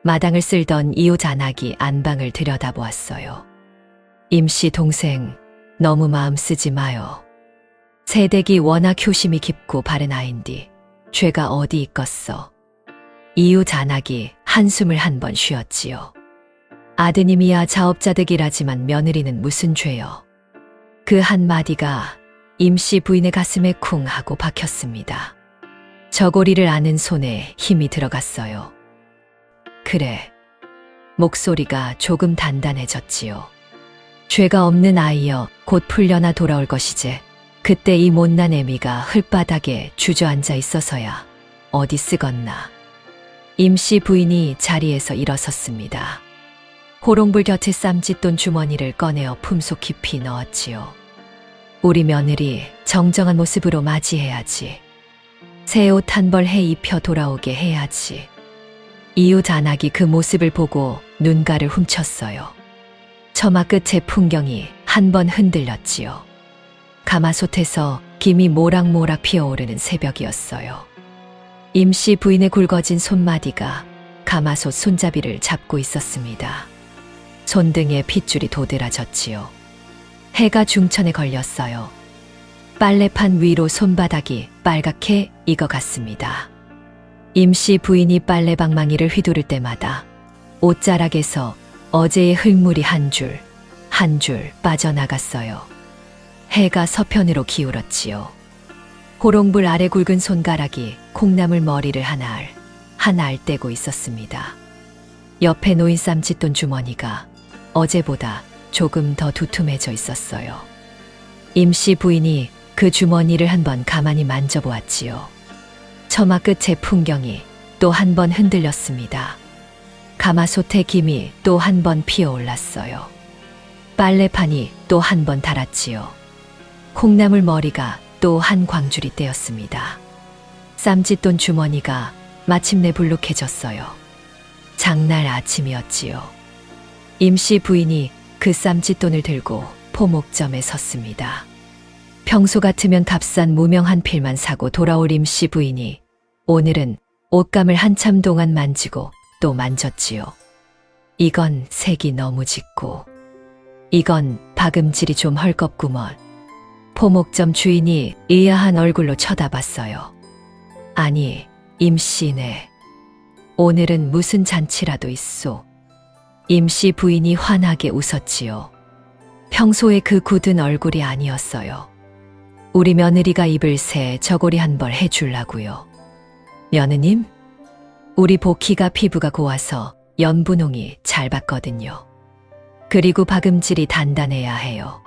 마당을 쓸던 이웃 안악이 안방을 들여다보았어요. 임씨 동생, 너무 마음 쓰지 마요. 새댁이 워낙 효심이 깊고 바른 아인디 죄가 어디 있겠어. 이웃 안악이 한숨을 한 번 쉬었지요. 아드님이야 자업자득이라지만 며느리는 무슨 죄요. 그 한마디가 임씨 부인의 가슴에 쿵 하고 박혔습니다. 저고리를 아는 손에 힘이 들어갔어요. 그래, 목소리가 조금 단단해졌지요. 죄가 없는 아이여 곧 풀려나 돌아올 것이제. 그때 이 못난 애미가 흙바닥에 주저앉아 있어서야 어디 쓰겄나. 임씨 부인이 자리에서 일어섰습니다. 호롱불 곁에 쌈짓돈 주머니를 꺼내어 품속 깊이 넣었지요. 우리 며느리 정정한 모습으로 맞이해야지. 새 옷 한 벌 해 입혀 돌아오게 해야지. 이웃 안악이 그 모습을 보고 눈가를 훔쳤어요. 처마 끝의 풍경이 한 번 흔들렸지요. 가마솥에서 김이 모락모락 피어오르는 새벽이었어요. 임씨 부인의 굵어진 손마디가 가마솥 손잡이를 잡고 있었습니다. 손등에 핏줄이 도드라졌지요. 해가 중천에 걸렸어요. 빨래판 위로 손바닥이 빨갛게 익어갔습니다. 임씨 부인이 빨래방망이를 휘두를 때마다 옷자락에서 어제의 흙물이 한 줄 한 줄 빠져나갔어요. 해가 서편으로 기울었지요. 호롱불 아래 굵은 손가락이 콩나물 머리를 한 알 떼고 있었습니다. 옆에 놓인 쌈짓돈 주머니가 어제보다 조금 더 두툼해져 있었어요. 임씨 부인이 그 주머니를 한번 가만히 만져보았지요. 처마 끝의 풍경이 또 한 번 흔들렸습니다. 가마솥의 김이 또 한 번 피어올랐어요. 빨래판이 또 한 번 닳았지요. 콩나물 머리가 또 한 광줄이 떼었습니다. 쌈짓돈 주머니가 마침내 불룩해졌어요. 장날 아침이었지요. 임씨 부인이 그 쌈짓돈을 들고 포목점에 섰습니다. 평소 같으면 값싼 무명 한 필만 사고 돌아올 임씨 부인이 오늘은 옷감을 한참 동안 만지고 또 만졌지요. 이건 색이 너무 짙고 이건 박음질이 좀 헐겁구먼. 포목점 주인이 의아한 얼굴로 쳐다봤어요. 아니, 임씨네. 오늘은 무슨 잔치라도 있소. 임씨 부인이 환하게 웃었지요. 평소에 그 굳은 얼굴이 아니었어요. 우리 며느리가 입을 새 저고리 한 벌 해줄라고요. 며느님? 우리 복희가 피부가 고와서 연분홍이 잘 받거든요. 그리고 박음질이 단단해야 해요.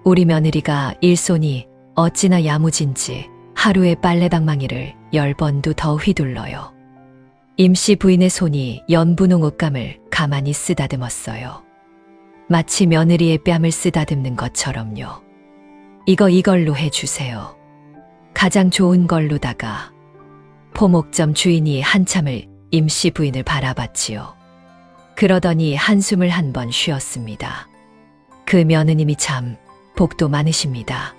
우리 며느리가 일손이 어찌나 야무진지 하루에 빨래방망이를 10번도 더 휘둘러요. 임씨 부인의 손이 연분홍 옷감을 가만히 쓰다듬었어요. 마치 며느리의 뺨을 쓰다듬는 것처럼요. 이걸로 해주세요. 가장 좋은 걸로다가. 포목점 주인이 한참을 임씨 부인을 바라봤지요. 그러더니 한숨을 한 번 쉬었습니다. 그 며느님이 참 복도 많으십니다.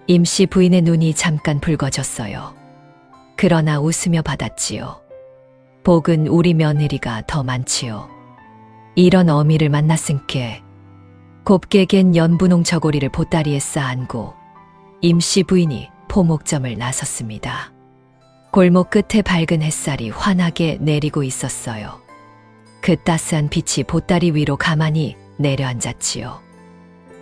임씨 부인의 눈이 잠깐 붉어졌어요. 그러나 웃으며 받았지요. 복은 우리 며느리가 더 많지요. 이런 어미를 만났은께 곱게 갠 연분홍 저고리를 보따리에 쌓안고 임씨 부인이 포목점을 나섰습니다. 골목 끝에 밝은 햇살이 환하게 내리고 있었어요. 그 따스한 빛이 보따리 위로 가만히 내려앉았지요.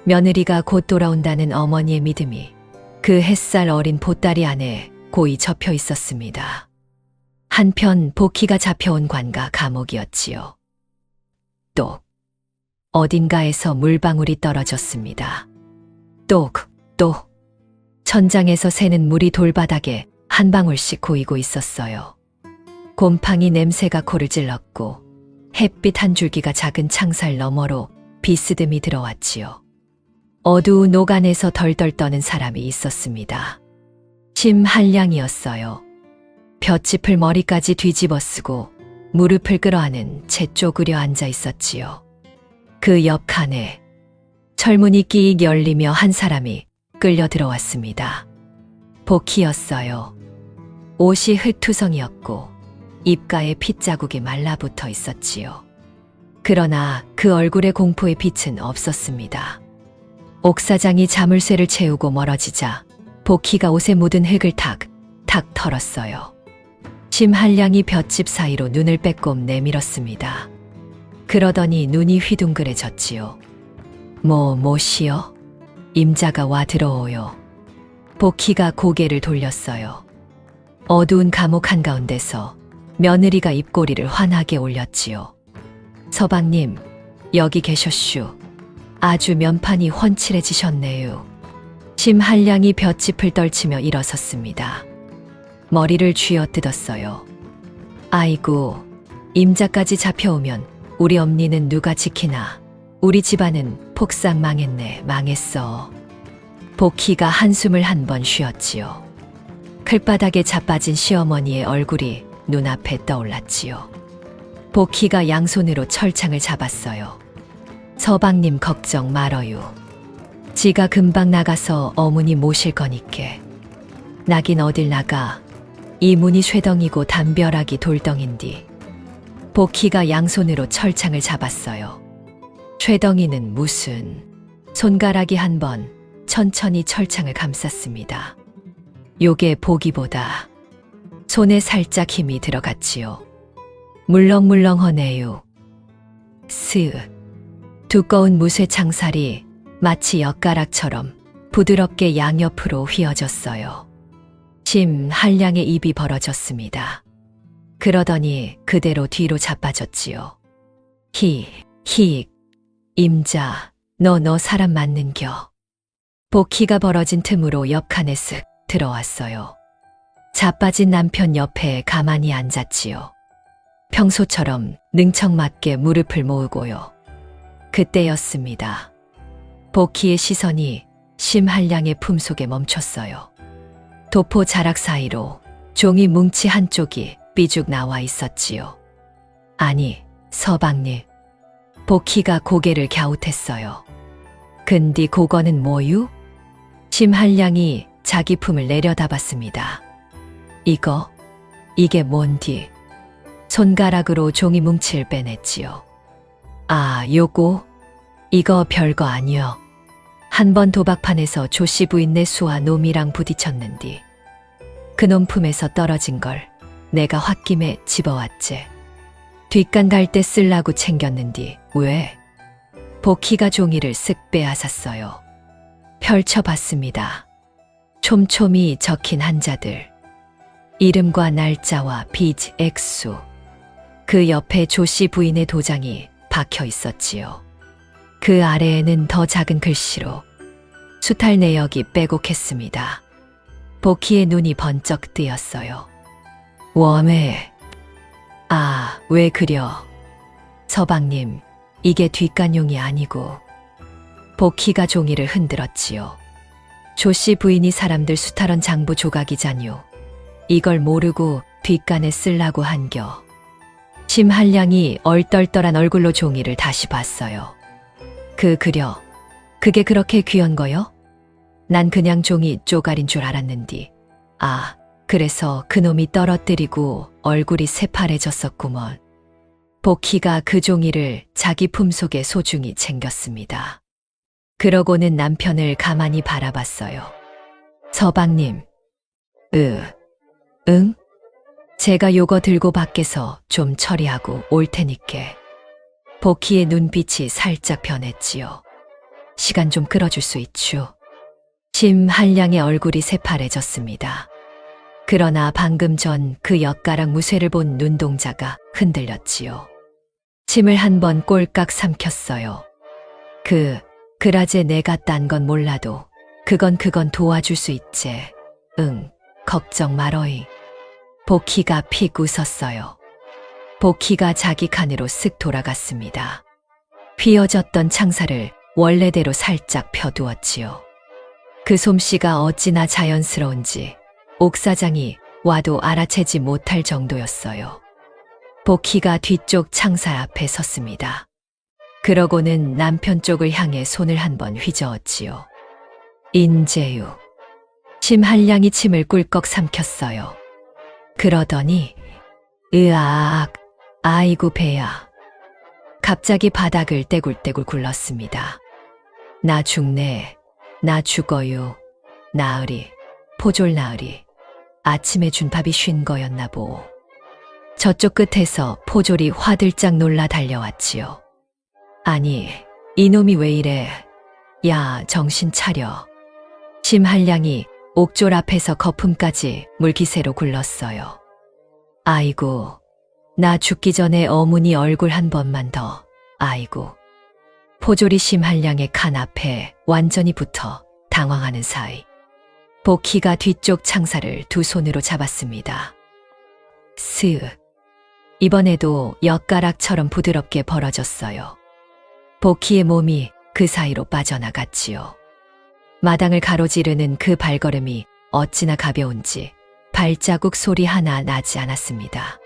며느리가 곧 돌아온다는 어머니의 믿음이 그 햇살 어린 보따리 안에 고이 접혀 있었습니다. 한편 복희가 잡혀온 관가 감옥이었지요. 똑. 어딘가에서 물방울이 떨어졌습니다. 똑. 천장에서 새는 물이 돌바닥에 한 방울씩 고이고 있었어요. 곰팡이 냄새가 코를 찔렀고 햇빛 한 줄기가 작은 창살 너머로 비스듬히 들어왔지요. 어두운 옥 안에서 덜덜 떠는 사람이 있었습니다. 심한량이었어요. 볏짚을 머리까지 뒤집어 쓰고 무릎을 끌어안은 채 쪼그려 앉아 있었지요. 그 옆 칸에 철문이 끼익 열리며 한 사람이 끌려 들어왔습니다. 복희였어요. 옷이 흙투성이었고 입가에 핏자국이 말라붙어 있었지요. 그러나 그 얼굴의 공포의 빛은 없었습니다. 옥사장이 자물쇠를 채우고 멀어지자 복희가 옷에 묻은 흙을 탁 털었어요. 심한량이 볏짚 사이로 눈을 빼꼼 내밀었습니다. 그러더니 눈이 휘둥그레졌지요. 뭐시여? 임자가 와 들어오요. 복희가 고개를 돌렸어요. 어두운 감옥 한가운데서 며느리가 입꼬리를 환하게 올렸지요. 서방님, 여기 계셨슈. 아주 면판이 훤칠해지셨네요. 심한량이 볏짚을 떨치며 일어섰습니다. 머리를 쥐어뜯었어요. 아이고, 임자까지 잡혀오면 우리 엄니는 누가 지키나. 우리 집안은 폭삭 망했어. 복희가 한숨을 한 번 쉬었지요. 클바닥에 자빠진 시어머니의 얼굴이 눈앞에 떠올랐지요. 복희가 양손으로 철창을 잡았어요. 서방님 걱정 말어요. 지가 금방 나가서 어머니 모실 거니께. 나긴 어딜 나가. 이 문이 쇠덩이고 담벼락이 돌덩인디. 복희가 양손으로 철창을 잡았어요. 쇠덩이는 무슨. 손가락이 한 번 천천히 철창을 감쌌습니다. 요게 보기보다 손에 살짝 힘이 들어갔지요. 물렁물렁하네요. 두꺼운 무쇠 창살이 마치 엿가락처럼 부드럽게 양옆으로 휘어졌어요. 심한량의 입이 벌어졌습니다. 그러더니 그대로 뒤로 자빠졌지요. 임자, 너 사람 맞는겨. 복희가 벌어진 틈으로 옆칸에 쓱 들어왔어요. 자빠진 남편 옆에 가만히 앉았지요. 평소처럼 능청맞게 무릎을 모으고요. 그때였습니다. 복희의 시선이 심한량의 품속에 멈췄어요. 도포 자락 사이로 종이 뭉치 한쪽이 삐죽 나와 있었지요. 아니, 서방님. 복희가 고개를 갸웃했어요. 근디 그거는 뭐유? 심한량이 자기 품을 내려다봤습니다. 이게 뭔디? 손가락으로 종이 뭉치를 빼냈지요. 아, 이거 별거 아니여. 한 번 도박판에서 조씨 부인네 수와 놈이랑 부딪혔는디. 그놈 품에서 떨어진 걸 내가 홧김에 집어왔지. 뒷간 갈 때 쓸라고 챙겼는디. 왜? 복희가 종이를 쓱 빼앗았어요. 펼쳐봤습니다. 촘촘히 적힌 한자들. 이름과 날짜와 빚, 액수. 그 옆에 조씨 부인의 도장이 박혀 있었지요. 그 아래에는 더 작은 글씨로 수탈 내역이 빼곡했습니다. 복희의 눈이 번쩍 뜨였어요. 웜에. 아, 왜 그려? 서방님, 이게 뒷간용이 아니고. 복희가 종이를 흔들었지요. 조씨 부인이 사람들 수탈원 장부 조각이잖요. 이걸 모르고 뒷간에 쓸라고 한겨. 심한량이 얼떨떨한 얼굴로 종이를 다시 봤어요. 그게 그렇게 귀한 거요? 난 그냥 종이 쪼가린 줄 알았는디. 아, 그래서 그놈이 떨어뜨리고 얼굴이 새파래졌었구먼. 복희가 그 종이를 자기 품속에 소중히 챙겼습니다. 그러고는 남편을 가만히 바라봤어요. 서방님. 응? 제가 요거 들고 밖에서 좀 처리하고 올 테니께. 복희의 눈빛이 살짝 변했지요. 시간 좀 끌어줄 수 있슈. 심한량의 얼굴이 새파래졌습니다. 그러나 방금 전 그 엿가락 무쇠를 본 눈동자가 흔들렸지요. 침을 한 번 꼴깍 삼켰어요. 그라제 내가 딴 건 몰라도 그건 도와줄 수 있제. 응, 걱정 말어이. 복희가 픽 웃었어요. 복희가 자기 칸으로 쓱 돌아갔습니다. 휘어졌던 창살을 원래대로 살짝 펴두었지요. 그 솜씨가 어찌나 자연스러운지 옥사장이 와도 알아채지 못할 정도였어요. 복희가 뒤쪽 창살 앞에 섰습니다. 그러고는 남편 쪽을 향해 손을 한번 휘저었지요. 인재유. 심한량이 침을 꿀꺽 삼켰어요. 그러더니 으악, 아이고 배야. 갑자기 바닥을 떼굴떼굴 굴렀습니다. 나 죽네, 나 죽어요. 나으리, 포졸 나으리. 아침에 준 밥이 쉰 거였나 보. 저쪽 끝에서 포졸이 화들짝 놀라 달려왔지요. 아니, 이놈이 왜 이래? 야, 정신 차려. 심한량이 옥졸 앞에서 거품까지 물기새로 굴렀어요. 아이고, 나 죽기 전에 어머니 얼굴 한 번만 더. 아이고. 포졸이 심한량의 칸 앞에 완전히 붙어 당황하는 사이 복희가 뒤쪽 창살을 두 손으로 잡았습니다. 스윽. 이번에도 엿가락처럼 부드럽게 벌어졌어요. 복희의 몸이 그 사이로 빠져나갔지요. 마당을 가로지르는 그 발걸음이 어찌나 가벼운지 발자국 소리 하나 나지 않았습니다.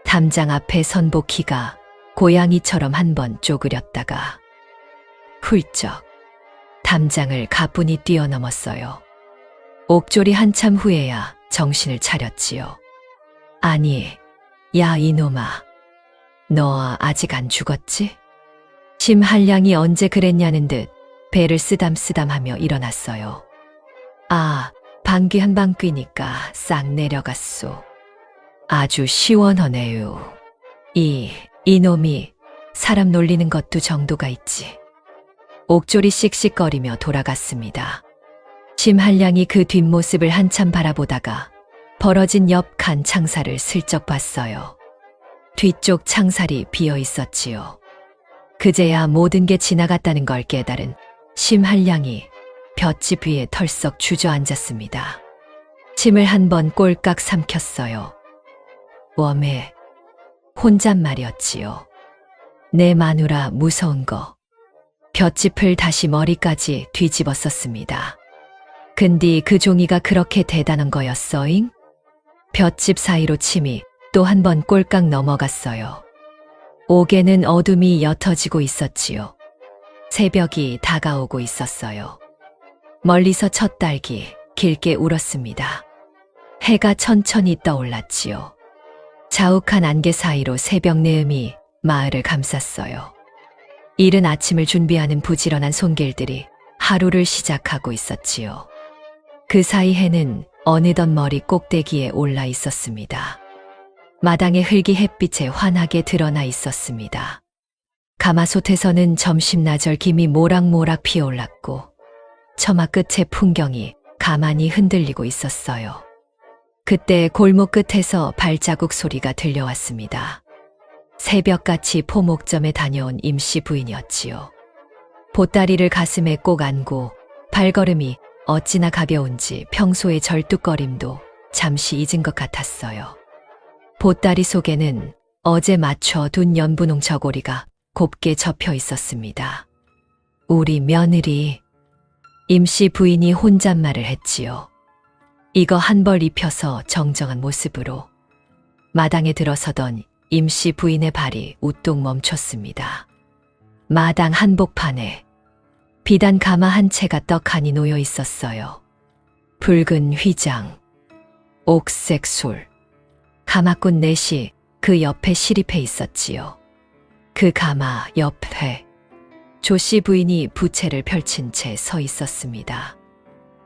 담장 앞에 선 복희가 고양이처럼 한번 쪼그렸다가 훌쩍 담장을 가뿐히 뛰어넘었어요. 옥졸이 한참 후에야 정신을 차렸지요. 아니, 야 이놈아, 너 아직 안 죽었지? 심한량이 언제 그랬냐는 듯 배를 쓰담쓰담하며 일어났어요. 아, 방귀 한 방 뀌니까 싹 내려갔소. 아주 시원하네요. 이놈이 사람 놀리는 것도 정도가 있지. 옥졸이 씩씩거리며 돌아갔습니다. 심한량이 그 뒷모습을 한참 바라보다가 벌어진 옆 칸 창살을 슬쩍 봤어요. 뒤쪽 창살이 비어 있었지요. 그제야 모든 게 지나갔다는 걸 깨달은 심한량이 볏짚 위에 털썩 주저앉았습니다. 침을 한번 꼴깍 삼켰어요. 웜에 혼잣말이었지요. 내 마누라 무서운 거. 볏짚을 다시 머리까지 뒤집었었습니다. 근데 그 종이가 그렇게 대단한 거였어잉? 볏짚 사이로 침이 또 한 번 꼴깍 넘어갔어요. 옥에는 어둠이 옅어지고 있었지요. 새벽이 다가오고 있었어요. 멀리서 첫 딸기 길게 울었습니다. 해가 천천히 떠올랐지요. 자욱한 안개 사이로 새벽 내음이 마을을 감쌌어요. 이른 아침을 준비하는 부지런한 손길들이 하루를 시작하고 있었지요. 그 사이 해는 어느덧 머리 꼭대기에 올라 있었습니다. 마당의 흙이 햇빛에 환하게 드러나 있었습니다. 가마솥에서는 점심나절 김이 모락모락 피어올랐고 처마 끝의 풍경이 가만히 흔들리고 있었어요. 그때 골목 끝에서 발자국 소리가 들려왔습니다. 새벽같이 포목점에 다녀온 임씨 부인이었지요. 보따리를 가슴에 꼭 안고 발걸음이 어찌나 가벼운지 평소의 절뚝거림도 잠시 잊은 것 같았어요. 보따리 속에는 어제 맞춰둔 연분홍 저고리가 곱게 접혀 있었습니다. 우리 며느리, 임씨 부인이 혼잣말을 했지요. 이거 한 벌 입혀서 정정한 모습으로 마당에 들어서던 임씨 부인의 발이 우뚝 멈췄습니다. 마당 한복판에 비단 가마 한 채가 떡하니 놓여 있었어요. 붉은 휘장, 옥색 술, 가마꾼 넷이 그 옆에 시립해 있었지요. 그 가마 옆에 조씨 부인이 부채를 펼친 채 서 있었습니다.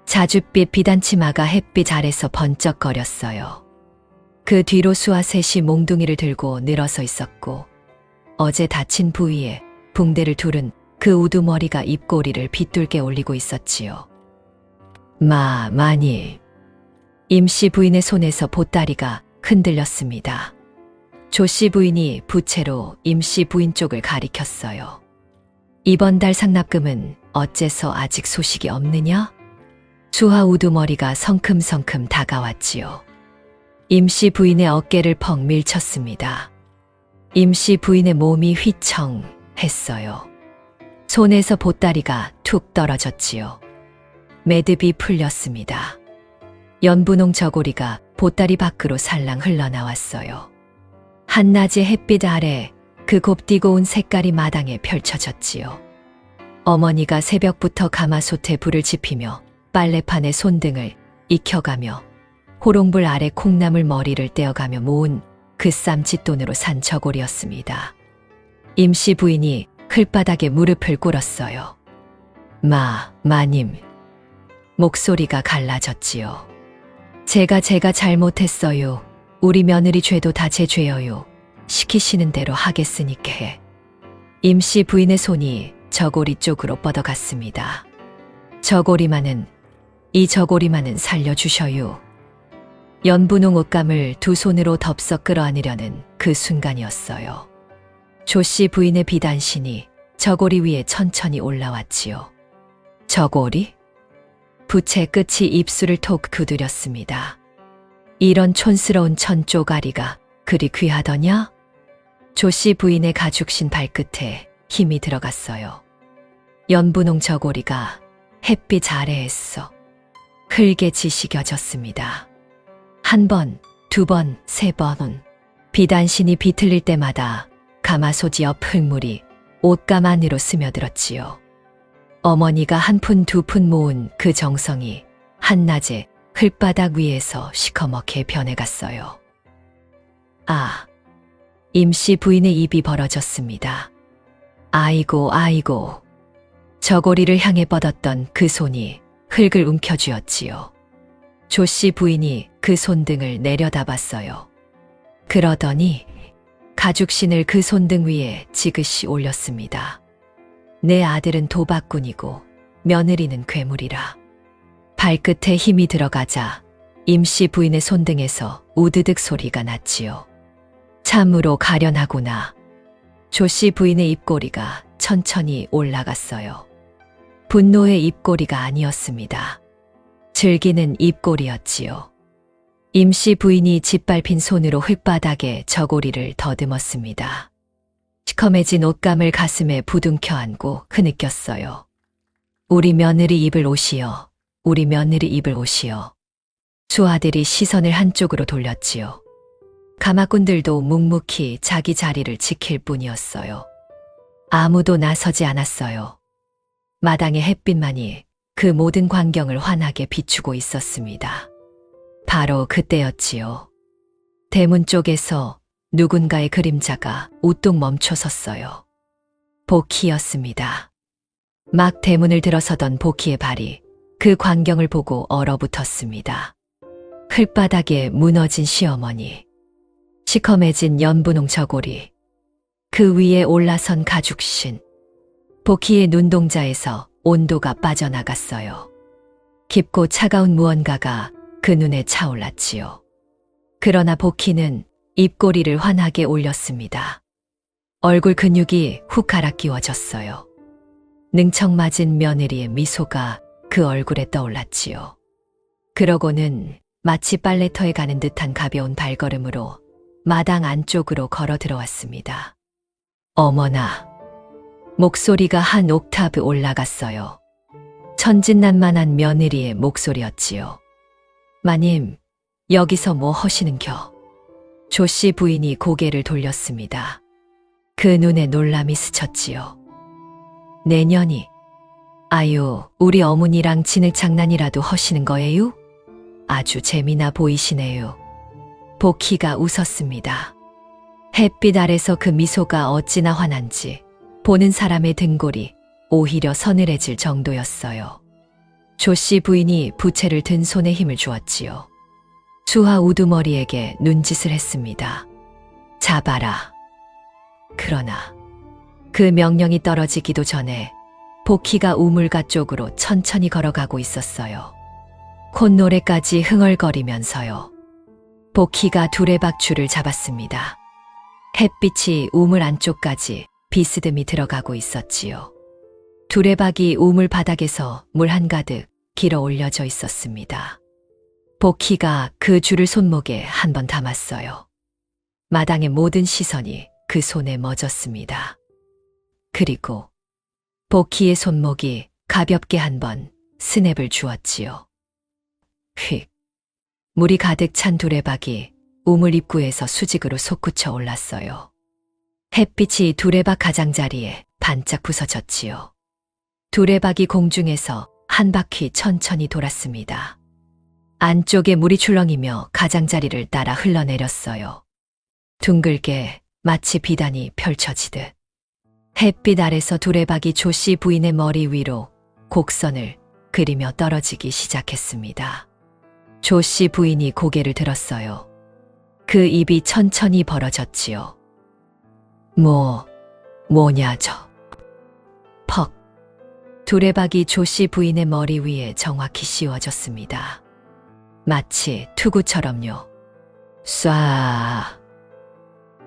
자줏빛 비단치마가 햇빛 아래서 번쩍거렸어요. 그 뒤로 수아 셋이 몽둥이를 들고 늘어서 있었고 어제 다친 부위에 붕대를 두른 그 우두머리가 입꼬리를 빗뚤게 올리고 있었지요. 마님. 임씨 부인의 손에서 보따리가 흔들렸습니다. 조씨 부인이 부채로 임씨 부인 쪽을 가리켰어요. 이번 달 상납금은 어째서 아직 소식이 없느냐? 수하 우두머리가 성큼성큼 다가왔지요. 임씨 부인의 어깨를 펑 밀쳤습니다. 임씨 부인의 몸이 휘청했어요. 손에서 보따리가 툭 떨어졌지요. 매듭이 풀렸습니다. 연분홍 저고리가 보따리 밖으로 살랑 흘러나왔어요. 한낮의 햇빛 아래 그 곱디고 온 색깔이 마당에 펼쳐졌지요. 어머니가 새벽부터 가마솥에 불을 지피며 빨래판에 손등을 익혀가며 호롱불 아래 콩나물 머리를 떼어가며 모은 그 쌈짓돈으로 산 저고리였습니다. 임씨 부인이 흘바닥에 무릎을 꿇었어요. 마님. 목소리가 갈라졌지요. 제가 잘못했어요. 우리 며느리 죄도 다 제 죄여요. 시키시는 대로 하겠으니께. 임씨 부인의 손이 저고리 쪽으로 뻗어갔습니다. 이 저고리만은 살려주셔요. 연분홍 옷감을 두 손으로 덥석 끌어안으려는 그 순간이었어요. 조씨 부인의 비단신이 저고리 위에 천천히 올라왔지요. 저고리? 부채 끝이 입술을 톡 두드렸습니다. 이런 촌스러운 천쪼가리가 그리 귀하더냐? 조씨 부인의 가죽신 발끝에 힘이 들어갔어요. 연분홍 저고리가 햇빛 아래에서 흙에 지시겨졌습니다. 한 번, 두 번, 세 번은 비단신이 비틀릴 때마다 가마솥 옆 흙물이 옷감 안으로 스며들었지요. 어머니가 한 푼 두 푼 모은 그 정성이 한낮에 흙바닥 위에서 시커멓게 변해갔어요. 임씨 부인의 입이 벌어졌습니다. 아이고. 저고리를 향해 뻗었던 그 손이 흙을 움켜쥐었지요. 조씨 부인이 그 손등을 내려다봤어요. 그러더니 가죽신을 그 손등 위에 지그시 올렸습니다. 내 아들은 도박꾼이고 며느리는 괴물이라. 발끝에 힘이 들어가자 임씨 부인의 손등에서 우드득 소리가 났지요. 참으로 가련하구나. 조씨 부인의 입꼬리가 천천히 올라갔어요. 분노의 입꼬리가 아니었습니다. 즐기는 입꼬리였지요. 임씨 부인이 짓밟힌 손으로 흙바닥에 저고리를 더듬었습니다. 시커매진 옷감을 가슴에 부둥켜 안고 흐느꼈어요. 우리 며느리 입을 옷이여. 우리 며느리 입을 옷이여. 수아들이 시선을 한쪽으로 돌렸지요. 가마꾼들도 묵묵히 자기 자리를 지킬 뿐이었어요. 아무도 나서지 않았어요. 마당의 햇빛만이 그 모든 광경을 환하게 비추고 있었습니다. 바로 그때였지요. 대문 쪽에서 누군가의 그림자가 우뚝 멈춰 섰어요. 복희였습니다. 막 대문을 들어서던 복희의 발이 그 광경을 보고 얼어붙었습니다. 흙바닥에 무너진 시어머니, 시커매진 연분홍 저고리, 그 위에 올라선 가죽신, 복희의 눈동자에서 온도가 빠져나갔어요. 깊고 차가운 무언가가 그 눈에 차올랐지요. 그러나 복희는 입꼬리를 환하게 올렸습니다. 얼굴 근육이 훅 갈아 끼워졌어요. 능청맞은 며느리의 미소가 그 얼굴에 떠올랐지요. 그러고는 마치 빨래터에 가는 듯한 가벼운 발걸음으로 마당 안쪽으로 걸어 들어왔습니다. 어머나! 목소리가 한 옥타브 올라갔어요. 천진난만한 며느리의 목소리였지요. 마님, 여기서 뭐 하시는겨? 조씨 부인이 고개를 돌렸습니다. 그 눈에 놀람이 스쳤지요. 내년이 아유, 우리 어머니랑 진흙 장난이라도 하시는 거예요? 아주 재미나 보이시네요. 복희가 웃었습니다. 햇빛 아래서 그 미소가 어찌나 환한지 보는 사람의 등골이 오히려 서늘해질 정도였어요. 조씨 부인이 부채를 든 손에 힘을 주었지요. 수하 우두머리에게 눈짓을 했습니다. 잡아라. 그러나 그 명령이 떨어지기도 전에 복희가 우물가 쪽으로 천천히 걸어가고 있었어요. 콧노래까지 흥얼거리면서요. 복희가 두레박줄을 잡았습니다. 햇빛이 우물 안쪽까지 비스듬히 들어가고 있었지요. 두레박이 우물 바닥에서 물 한가득 길어 올려져 있었습니다. 복희가 그 줄을 손목에 한 번 담았어요. 마당의 모든 시선이 그 손에 멎었습니다. 그리고 복희의 손목이 가볍게 한 번 스냅을 주었지요. 휙. 물이 가득 찬 두레박이 우물 입구에서 수직으로 솟구쳐 올랐어요. 햇빛이 두레박 가장자리에 반짝 부서졌지요. 두레박이 공중에서 한 바퀴 천천히 돌았습니다. 안쪽에 물이 출렁이며 가장자리를 따라 흘러내렸어요. 둥글게 마치 비단이 펼쳐지듯. 햇빛 아래서 두레박이 조씨 부인의 머리 위로 곡선을 그리며 떨어지기 시작했습니다. 조씨 부인이 고개를 들었어요. 그 입이 천천히 벌어졌지요. 뭐냐 저. 퍽. 두레박이 조씨 부인의 머리 위에 정확히 씌워졌습니다. 마치 투구처럼요. 쏴.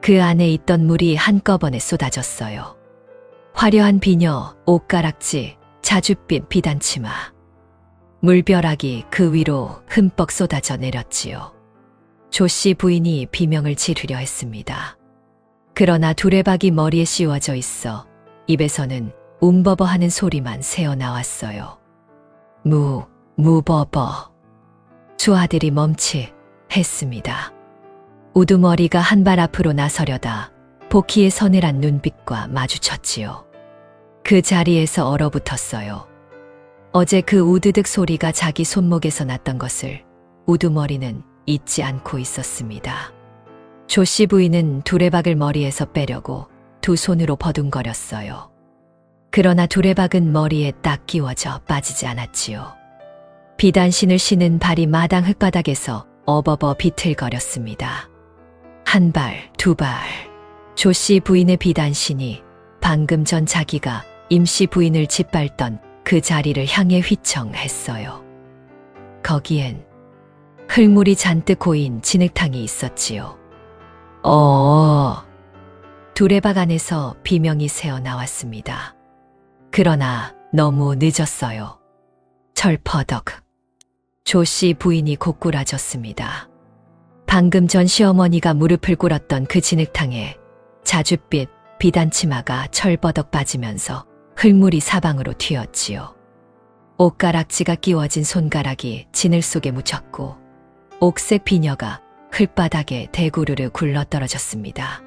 그 안에 있던 물이 한꺼번에 쏟아졌어요. 화려한 비녀, 옷가락지, 자줏빛 비단치마. 물벼락이 그 위로 흠뻑 쏟아져 내렸지요. 조씨 부인이 비명을 지르려 했습니다. 그러나 두레박이 머리에 씌워져 있어 입에서는 움버버 하는 소리만 새어나왔어요. 무버버. 수아들이 멈칫했습니다. 우두머리가 한 발 앞으로 나서려다 복희의 서늘한 눈빛과 마주쳤지요. 그 자리에서 얼어붙었어요. 어제 그 우드득 소리가 자기 손목에서 났던 것을 우두머리는 잊지 않고 있었습니다. 조씨 부인은 두레박을 머리에서 빼려고 두 손으로 버둥거렸어요. 그러나 두레박은 머리에 딱 끼워져 빠지지 않았지요. 비단신을 신은 발이 마당 흙바닥에서 어버버 비틀거렸습니다. 한 발, 두 발. 조씨 부인의 비단신이 방금 전 자기가 임씨 부인을 짓밟던 그 자리를 향해 휘청했어요. 거기엔 흙물이 잔뜩 고인 진흙탕이 있었지요. 두레박 안에서 비명이 새어 나왔습니다. 그러나 너무 늦었어요. 철퍼덕. 조씨 부인이 고꾸라졌습니다. 방금 전 시어머니가 무릎을 꿇었던 그 진흙탕에 자줏빛 비단치마가 철버덕 빠지면서 흙물이 사방으로 튀었지요. 옷가락지가 끼워진 손가락이 진흙 속에 묻혔고 옥색 비녀가 흙바닥에 대구르르 굴러떨어졌습니다.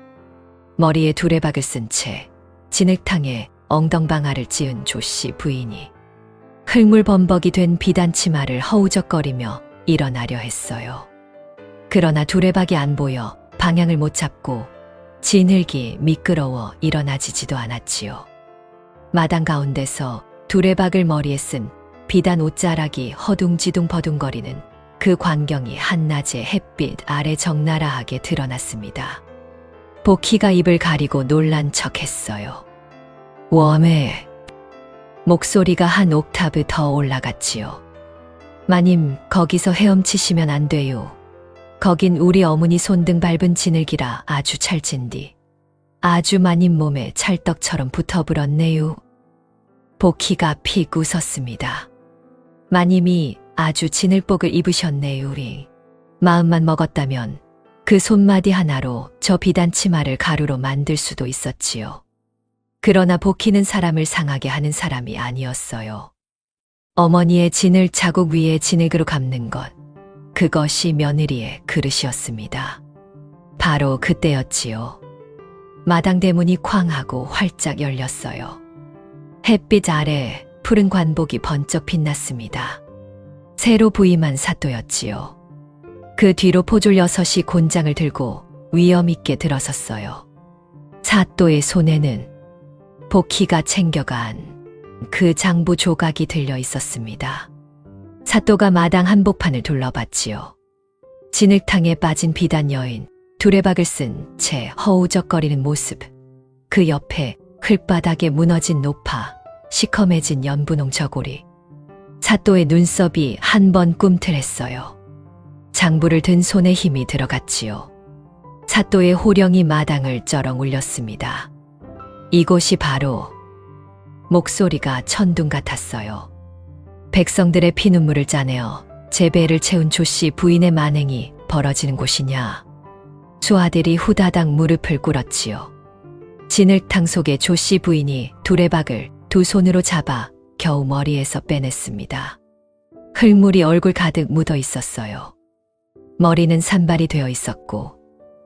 머리에 두레박을 쓴 채 진흙탕에 엉덩방아를 찧은 조씨 부인이 흙물 범벅이 된 비단치마를 허우적거리며 일어나려 했어요. 그러나 두레박이 안 보여 방향을 못 잡고 진흙이 미끄러워 일어나지지도 않았지요. 마당 가운데서 두레박을 머리에 쓴 비단 옷자락이 허둥지둥 버둥거리는 그 광경이 한낮의 햇빛 아래 적나라하게 드러났습니다. 복희가 입을 가리고 놀란 척했어요. 웜에. 목소리가 한 옥타브 더 올라갔지요. 마님, 거기서 헤엄치시면 안 돼요. 거긴 우리 어머니 손등 밟은 진흙이라 아주 찰진디. 아주 마님 몸에 찰떡처럼 붙어불었네요. 복희가 픽 웃었습니다. 마님이 아주 진흙복을 입으셨네요. 마음만 먹었다면 그 손마디 하나로 저 비단치마를 가루로 만들 수도 있었지요. 그러나 복희는 사람을 상하게 하는 사람이 아니었어요. 어머니의 진흙 자국 위에 진흙으로 감는 것, 그것이 며느리의 그릇이었습니다. 바로 그때였지요. 마당 대문이 쾅 하고 활짝 열렸어요. 햇빛 아래 푸른 관복이 번쩍 빛났습니다. 새로 부임한 사또였지요. 그 뒤로 포졸 6이 곤장을 들고 위엄 있게 들어섰어요. 사또의 손에는 복희가 챙겨간 그 장부 조각이 들려 있었습니다. 사또가 마당 한복판을 둘러봤지요. 진흙탕에 빠진 비단 여인, 두레박을 쓴 채 허우적거리는 모습, 그 옆에 흘바닥에 무너진 노파, 시커매진 연분홍 저고리. 사또의 눈썹이 한 번 꿈틀했어요. 장부를 든 손에 힘이 들어갔지요. 사또의 호령이 마당을 쩌렁 울렸습니다. 이곳이 바로 목소리가 천둥 같았어요. 백성들의 피눈물을 짜내어 제 배를 채운 조씨 부인의 만행이 벌어지는 곳이냐. 수아들이 후다닥 무릎을 꿇었지요. 진흙탕 속에 조씨 부인이 두레박을 두 손으로 잡아 겨우 머리에서 빼냈습니다. 흙물이 얼굴 가득 묻어 있었어요. 머리는 산발이 되어 있었고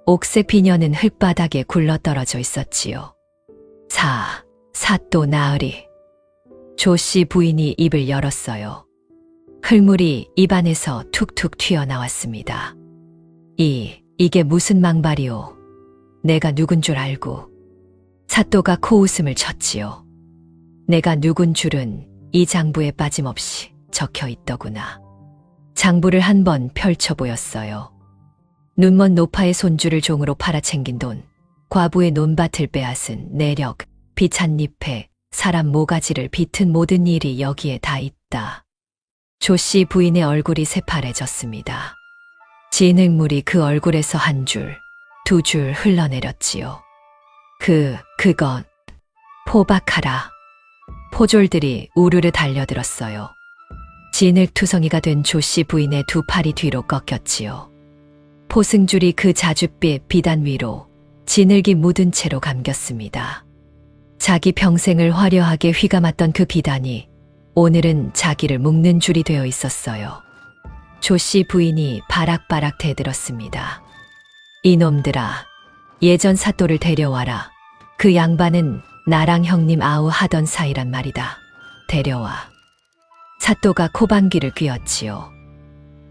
옥색 비녀는 흙바닥에 굴러떨어져 있었지요. 사또 나으리. 조씨 부인이 입을 열었어요. 흙물이 입안에서 툭툭 튀어나왔습니다. 이게 무슨 망발이오. 내가 누군 줄 알고. 사또가 코웃음을 쳤지요. 내가 누군 줄은 이 장부에 빠짐없이 적혀 있더구나. 장부를 한 번 펼쳐 보였어요. 눈먼 노파의 손주를 종으로 팔아챙긴 돈, 과부의 논밭을 빼앗은 내력, 비찬잎에 사람 모가지를 비튼 모든 일이 여기에 다 있다. 조씨 부인의 얼굴이 새파래졌습니다. 진흙물이 그 얼굴에서 한 줄, 두 줄 흘러내렸지요. 그건 포박하라. 포졸들이 우르르 달려들었어요. 진흙투성이가 된 조씨 부인의 두 팔이 뒤로 꺾였지요. 포승줄이 그 자줏빛 비단 위로 진흙이 묻은 채로 감겼습니다. 자기 평생을 화려하게 휘감았던 그 비단이 오늘은 자기를 묶는 줄이 되어 있었어요. 조씨 부인이 바락바락 대들었습니다. 이놈들아, 예전 사또를 데려와라. 그 양반은 나랑 형님 아우 하던 사이란 말이다. 데려와. 사또가 코방귀를 뀌었지요.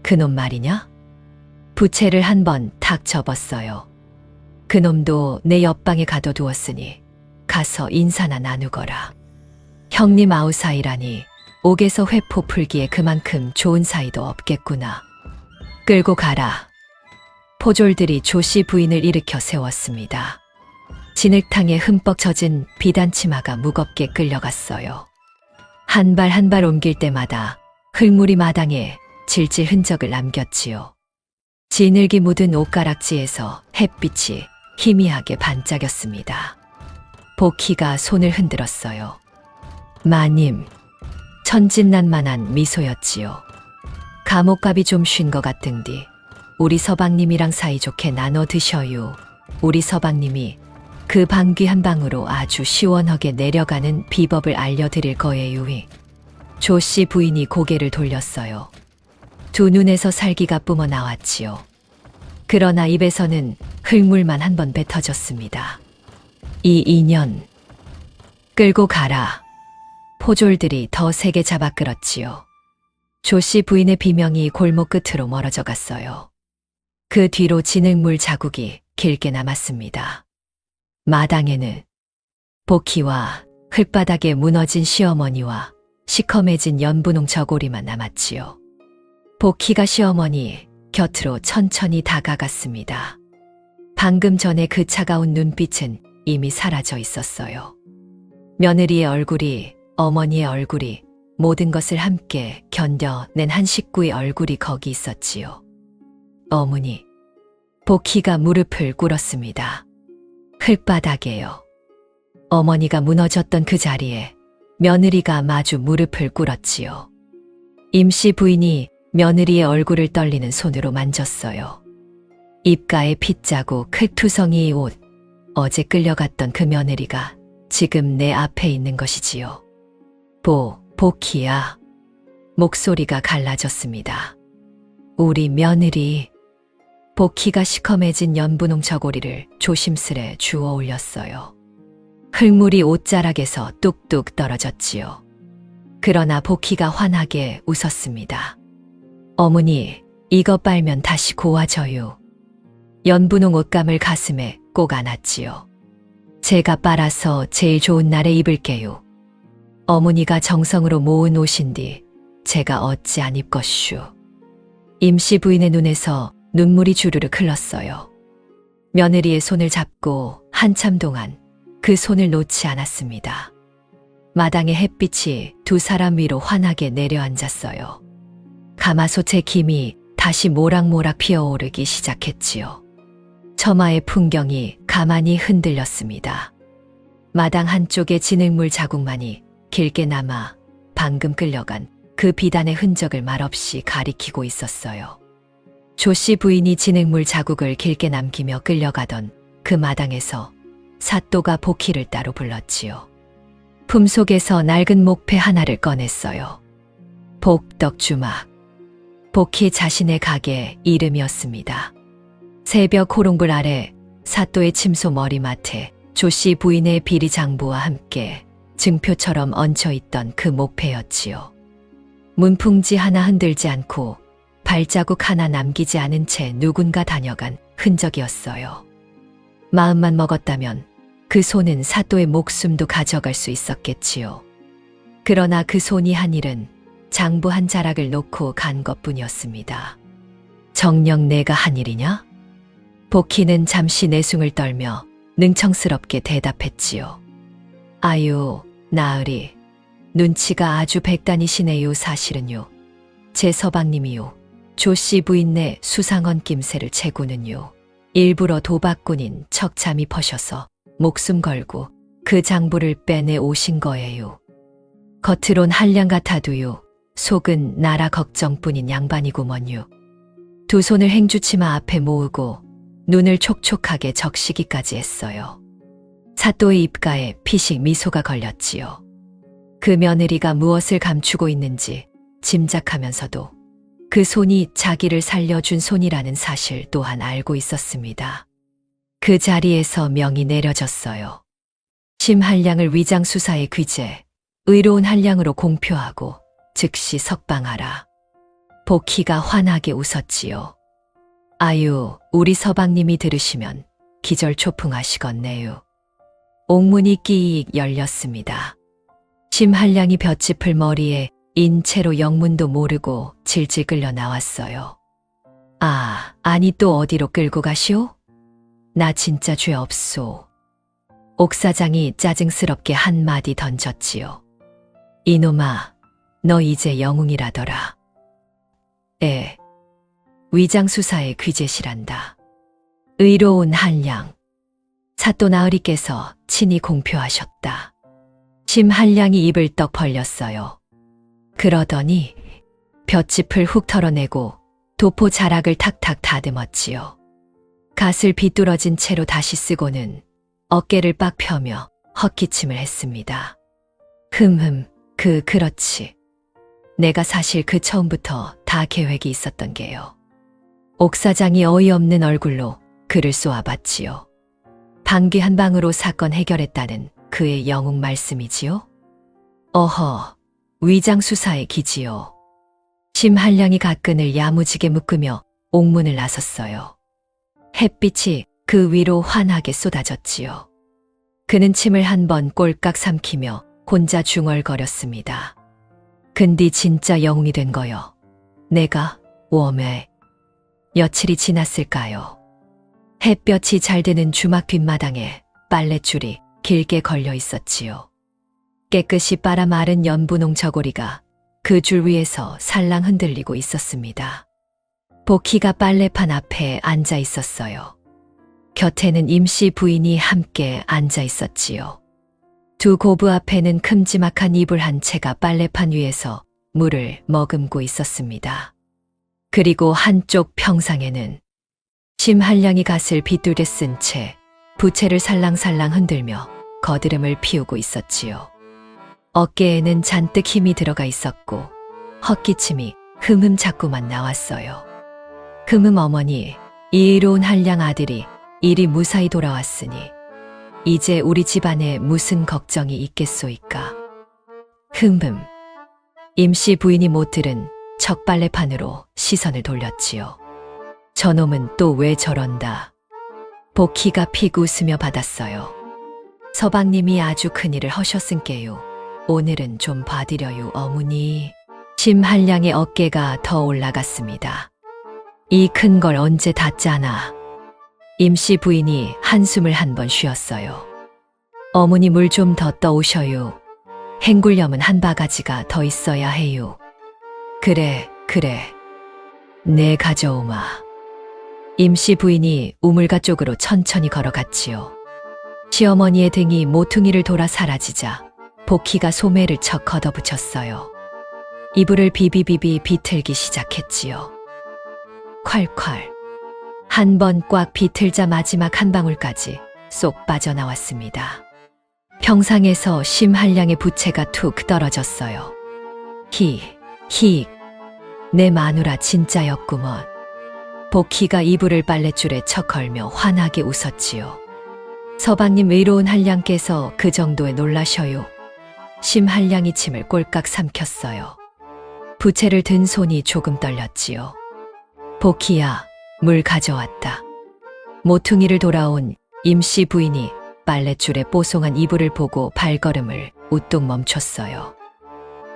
그놈 말이냐? 부채를 한 번 탁 접었어요. 그놈도 내 옆방에 가둬두었으니 가서 인사나 나누거라. 형님 아우 사이라니 옥에서 회포 풀기에 그만큼 좋은 사이도 없겠구나. 끌고 가라. 포졸들이 조씨 부인을 일으켜 세웠습니다. 진흙탕에 흠뻑 젖은 비단 치마가 무겁게 끌려갔어요. 한 발 한 발 옮길 때마다 흙물이 마당에 질질 흔적을 남겼지요. 진흙이 묻은 옷가락지에서 햇빛이 희미하게 반짝였습니다. 복희가 손을 흔들었어요. 마님, 천진난만한 미소였지요. 감옥값이 좀 쉰 것 같은디 우리 서방님이랑 사이좋게 나눠 드셔요. 우리 서방님이 그 방귀 한 방으로 아주 시원하게 내려가는 비법을 알려드릴 거예요. 조씨 부인이 고개를 돌렸어요. 두 눈에서 살기가 뿜어 나왔지요. 그러나 입에서는 흙물만 한 번 뱉어졌습니다. 이 인연 끌고 가라. 포졸들이 더 세게 잡아 끌었지요. 조씨 부인의 비명이 골목 끝으로 멀어져 갔어요. 그 뒤로 진흙물 자국이 길게 남았습니다. 마당에는 복희와 흙바닥에 무너진 시어머니와 시커매진 연분홍 저고리만 남았지요. 복희가 시어머니 곁으로 천천히 다가갔습니다. 방금 전에 그 차가운 눈빛은 이미 사라져 있었어요. 며느리의 얼굴이, 어머니의 얼굴이, 모든 것을 함께 견뎌낸 한 식구의 얼굴이 거기 있었지요. 어머니, 복희가 무릎을 꿇었습니다. 흙바닥에요. 어머니가 무너졌던 그 자리에 며느리가 마주 무릎을 꿇었지요. 임씨 부인이 며느리의 얼굴을 떨리는 손으로 만졌어요. 입가에 핏자국, 흙투성이 옷, 어제 끌려갔던 그 며느리가 지금 내 앞에 있는 것이지요. 복희야. 목소리가 갈라졌습니다. 우리 며느리. 복희가 시커매진 연분홍 저고리를 조심스레 주워 올렸어요. 흙물이 옷자락에서 뚝뚝 떨어졌지요. 그러나 복희가 환하게 웃었습니다. 어머니, 이거 빨면 다시 고와져요. 연분홍 옷감을 가슴에 꼭 안았지요. 제가 빨아서 제일 좋은 날에 입을게요. 어머니가 정성으로 모은 옷인디 제가 어찌 안 입것슈. 임씨 부인의 눈에서 눈물이 주르륵 흘렀어요. 며느리의 손을 잡고 한참 동안 그 손을 놓지 않았습니다. 마당의 햇빛이 두 사람 위로 환하게 내려앉았어요. 가마솥의 김이 다시 모락모락 피어오르기 시작했지요. 처마의 풍경이 가만히 흔들렸습니다. 마당 한쪽에 진흙물 자국만이 길게 남아 방금 끌려간 그 비단의 흔적을 말없이 가리키고 있었어요. 조씨 부인이 진흙물 자국을 길게 남기며 끌려가던 그 마당에서 사또가 복희를 따로 불렀지요. 품속에서 낡은 목패 하나를 꺼냈어요. 복덕주막. 복희 자신의 가게 이름이었습니다. 새벽 호롱불 아래 사또의 침소 머리맡에 조씨 부인의 비리 장부와 함께 증표처럼 얹혀있던 그 목패였지요. 문풍지 하나 흔들지 않고 발자국 하나 남기지 않은 채 누군가 다녀간 흔적이었어요. 마음만 먹었다면 그 손은 사또의 목숨도 가져갈 수 있었겠지요. 그러나 그 손이 한 일은 장부 한 자락을 놓고 간 것뿐이었습니다. 정녕 내가 한 일이냐? 복희는 잠시 내숭을 떨며 능청스럽게 대답했지요. 아유, 나으리. 눈치가 아주 백단이시네요. 사실은요. 제 서방님이요. 조씨 부인네 수상언 낌새를 채고는요. 일부러 도박꾼인 척잠이 퍼셔서 목숨 걸고 그 장부를 빼내 오신 거예요. 겉으론 한량 같아도요. 속은 나라 걱정뿐인 양반이구먼요. 두 손을 행주치마 앞에 모으고 눈을 촉촉하게 적시기까지 했어요. 사또의 입가에 피식 미소가 걸렸지요. 그 며느리가 무엇을 감추고 있는지 짐작하면서도 그 손이 자기를 살려준 손이라는 사실 또한 알고 있었습니다. 그 자리에서 명이 내려졌어요. 심한량을 위장수사에 귀재, 의로운 한량으로 공표하고 즉시 석방하라. 복희가 환하게 웃었지요. 아유, 우리 서방님이 들으시면 기절초풍하시겠네요. 옥문이 끼익 열렸습니다. 심한량이 볏짚을 머리에 인 채로 영문도 모르고 질질 끌려 나왔어요. 아, 아니 또 어디로 끌고 가시오? 나 진짜 죄 없소. 옥사장이 짜증스럽게 한마디 던졌지요. 이놈아, 너 이제 영웅이라더라. 에, 위장수사의 귀재시란다. 의로운 한량. 사또 나으리께서 친히 공표하셨다. 심한량이 입을 떡 벌렸어요. 그러더니 볏짚을 훅 털어내고 도포 자락을 탁탁 다듬었지요. 갓을 비뚤어진 채로 다시 쓰고는 어깨를 빡 펴며 헛기침을 했습니다. 그렇지. 내가 사실 그 처음부터 다 계획이 있었던 게요. 옥사장이 어이없는 얼굴로 그를 쏘아봤지요. 방귀 한 방으로 사건 해결했다는 그의 영웅 말씀이지요? 어허, 위장수사의 기지요. 심한량이 가끈을 야무지게 묶으며 옥문을 나섰어요. 햇빛이 그 위로 환하게 쏟아졌지요. 그는 침을 한 번 꼴깍 삼키며 혼자 중얼거렸습니다. 근디 진짜 영웅이 된 거요. 내가 웜에 며칠이 지났을까요? 햇볕이 잘 드는 주막 뒷마당에 빨랫줄이 길게 걸려 있었지요. 깨끗이 빨아 마른 연분홍 저고리가 그 줄 위에서 살랑 흔들리고 있었습니다. 복희가 빨래판 앞에 앉아 있었어요. 곁에는 임씨 부인이 함께 앉아 있었지요. 두 고부 앞에는 큼지막한 이불 한 채가 빨래판 위에서 물을 머금고 있었습니다. 그리고 한쪽 평상에는 심한량이 갓을 빗두르 쓴 채 부채를 살랑살랑 흔들며 거드름을 피우고 있었지요. 어깨에는 잔뜩 힘이 들어가 있었고 헛기침이 흠흠 자꾸만 나왔어요. 어머니, 이로운 한량 아들이 이리 무사히 돌아왔으니 이제 우리 집안에 무슨 걱정이 있겠소이까. 임씨 부인이 못 들은 척빨래판으로 시선을 돌렸지요. 저놈은 또 왜 저런다. 복희가 픽 웃으며 받았어요. 서방님이 아주 큰일을 하셨은께요. 오늘은 좀 봐드려요 어머니. 심한량의 어깨가 더 올라갔습니다. 이 큰 걸 언제 다 짜나. 임씨 부인이 한숨을 한 번 쉬었어요. 어머니 물 좀 더 떠오셔요. 헹굴염은 한 바가지가 더 있어야 해요. 그래. 네 가져오마. 임씨 부인이 우물가 쪽으로 천천히 걸어갔지요. 시어머니의 등이 모퉁이를 돌아 사라지자 복희가 소매를 척 걷어붙였어요. 이불을 비비비비 비틀기 시작했지요. 콸콸. 한 번 꽉 비틀자 마지막 한 방울까지 쏙 빠져나왔습니다. 평상에서 심한량의 부채가 툭 떨어졌어요. 내 마누라 진짜였구먼. 복희가 이불을 빨랫줄에 척 걸며 환하게 웃었지요. 서방님 의로운 한량께서 그 정도에 놀라셔요. 심한량이 침을 꼴깍 삼켰어요. 부채를 든 손이 조금 떨렸지요. 복희야, 물 가져왔다. 모퉁이를 돌아온 임씨 부인이 빨랫줄에 뽀송한 이불을 보고 발걸음을 우뚝 멈췄어요.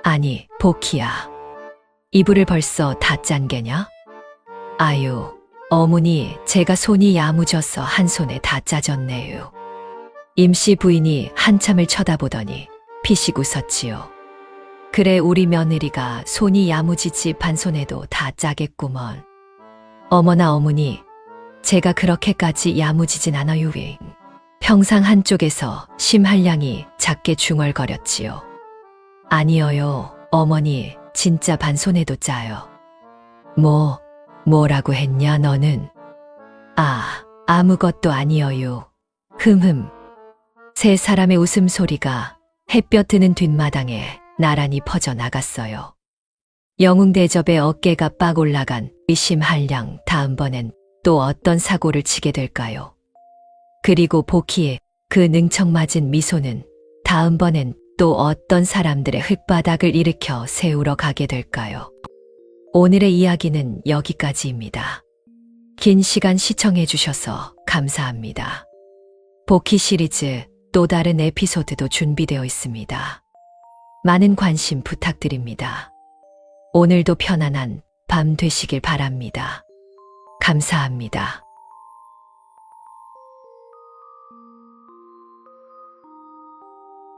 아니, 복희야. 이불을 벌써 다 짠 게냐? 아유, 어머니, 제가 손이 야무져서 한 손에 다 짜졌네요. 임씨 부인이 한참을 쳐다보더니 피식 웃었지요. 그래, 우리 며느리가 손이 야무지지 반손에도 다 짜겠구먼. 어머나 어머니, 제가 그렇게까지 야무지진 않아요. 평상 한쪽에서 심한량이 작게 중얼거렸지요. 아니어요, 어머니, 진짜 반손에도 짜요. 뭐라고 했냐 너는? 아무것도 아니어요. 세 사람의 웃음소리가 햇볕 드는 뒷마당에 나란히 퍼져나갔어요. 영웅대접에 어깨가 빡 올라간 심한량, 다음번엔 또 어떤 사고를 치게 될까요? 그리고 복희의 그 능청맞은 미소는 다음번엔 또 어떤 사람들의 흙바닥을 일으켜 세우러 가게 될까요? 오늘의 이야기는 여기까지입니다. 긴 시간 시청해 주셔서 감사합니다. 복희 시리즈 또 다른 에피소드도 준비되어 있습니다. 많은 관심 부탁드립니다. 오늘도 편안한 밤 되시길 바랍니다. 감사합니다.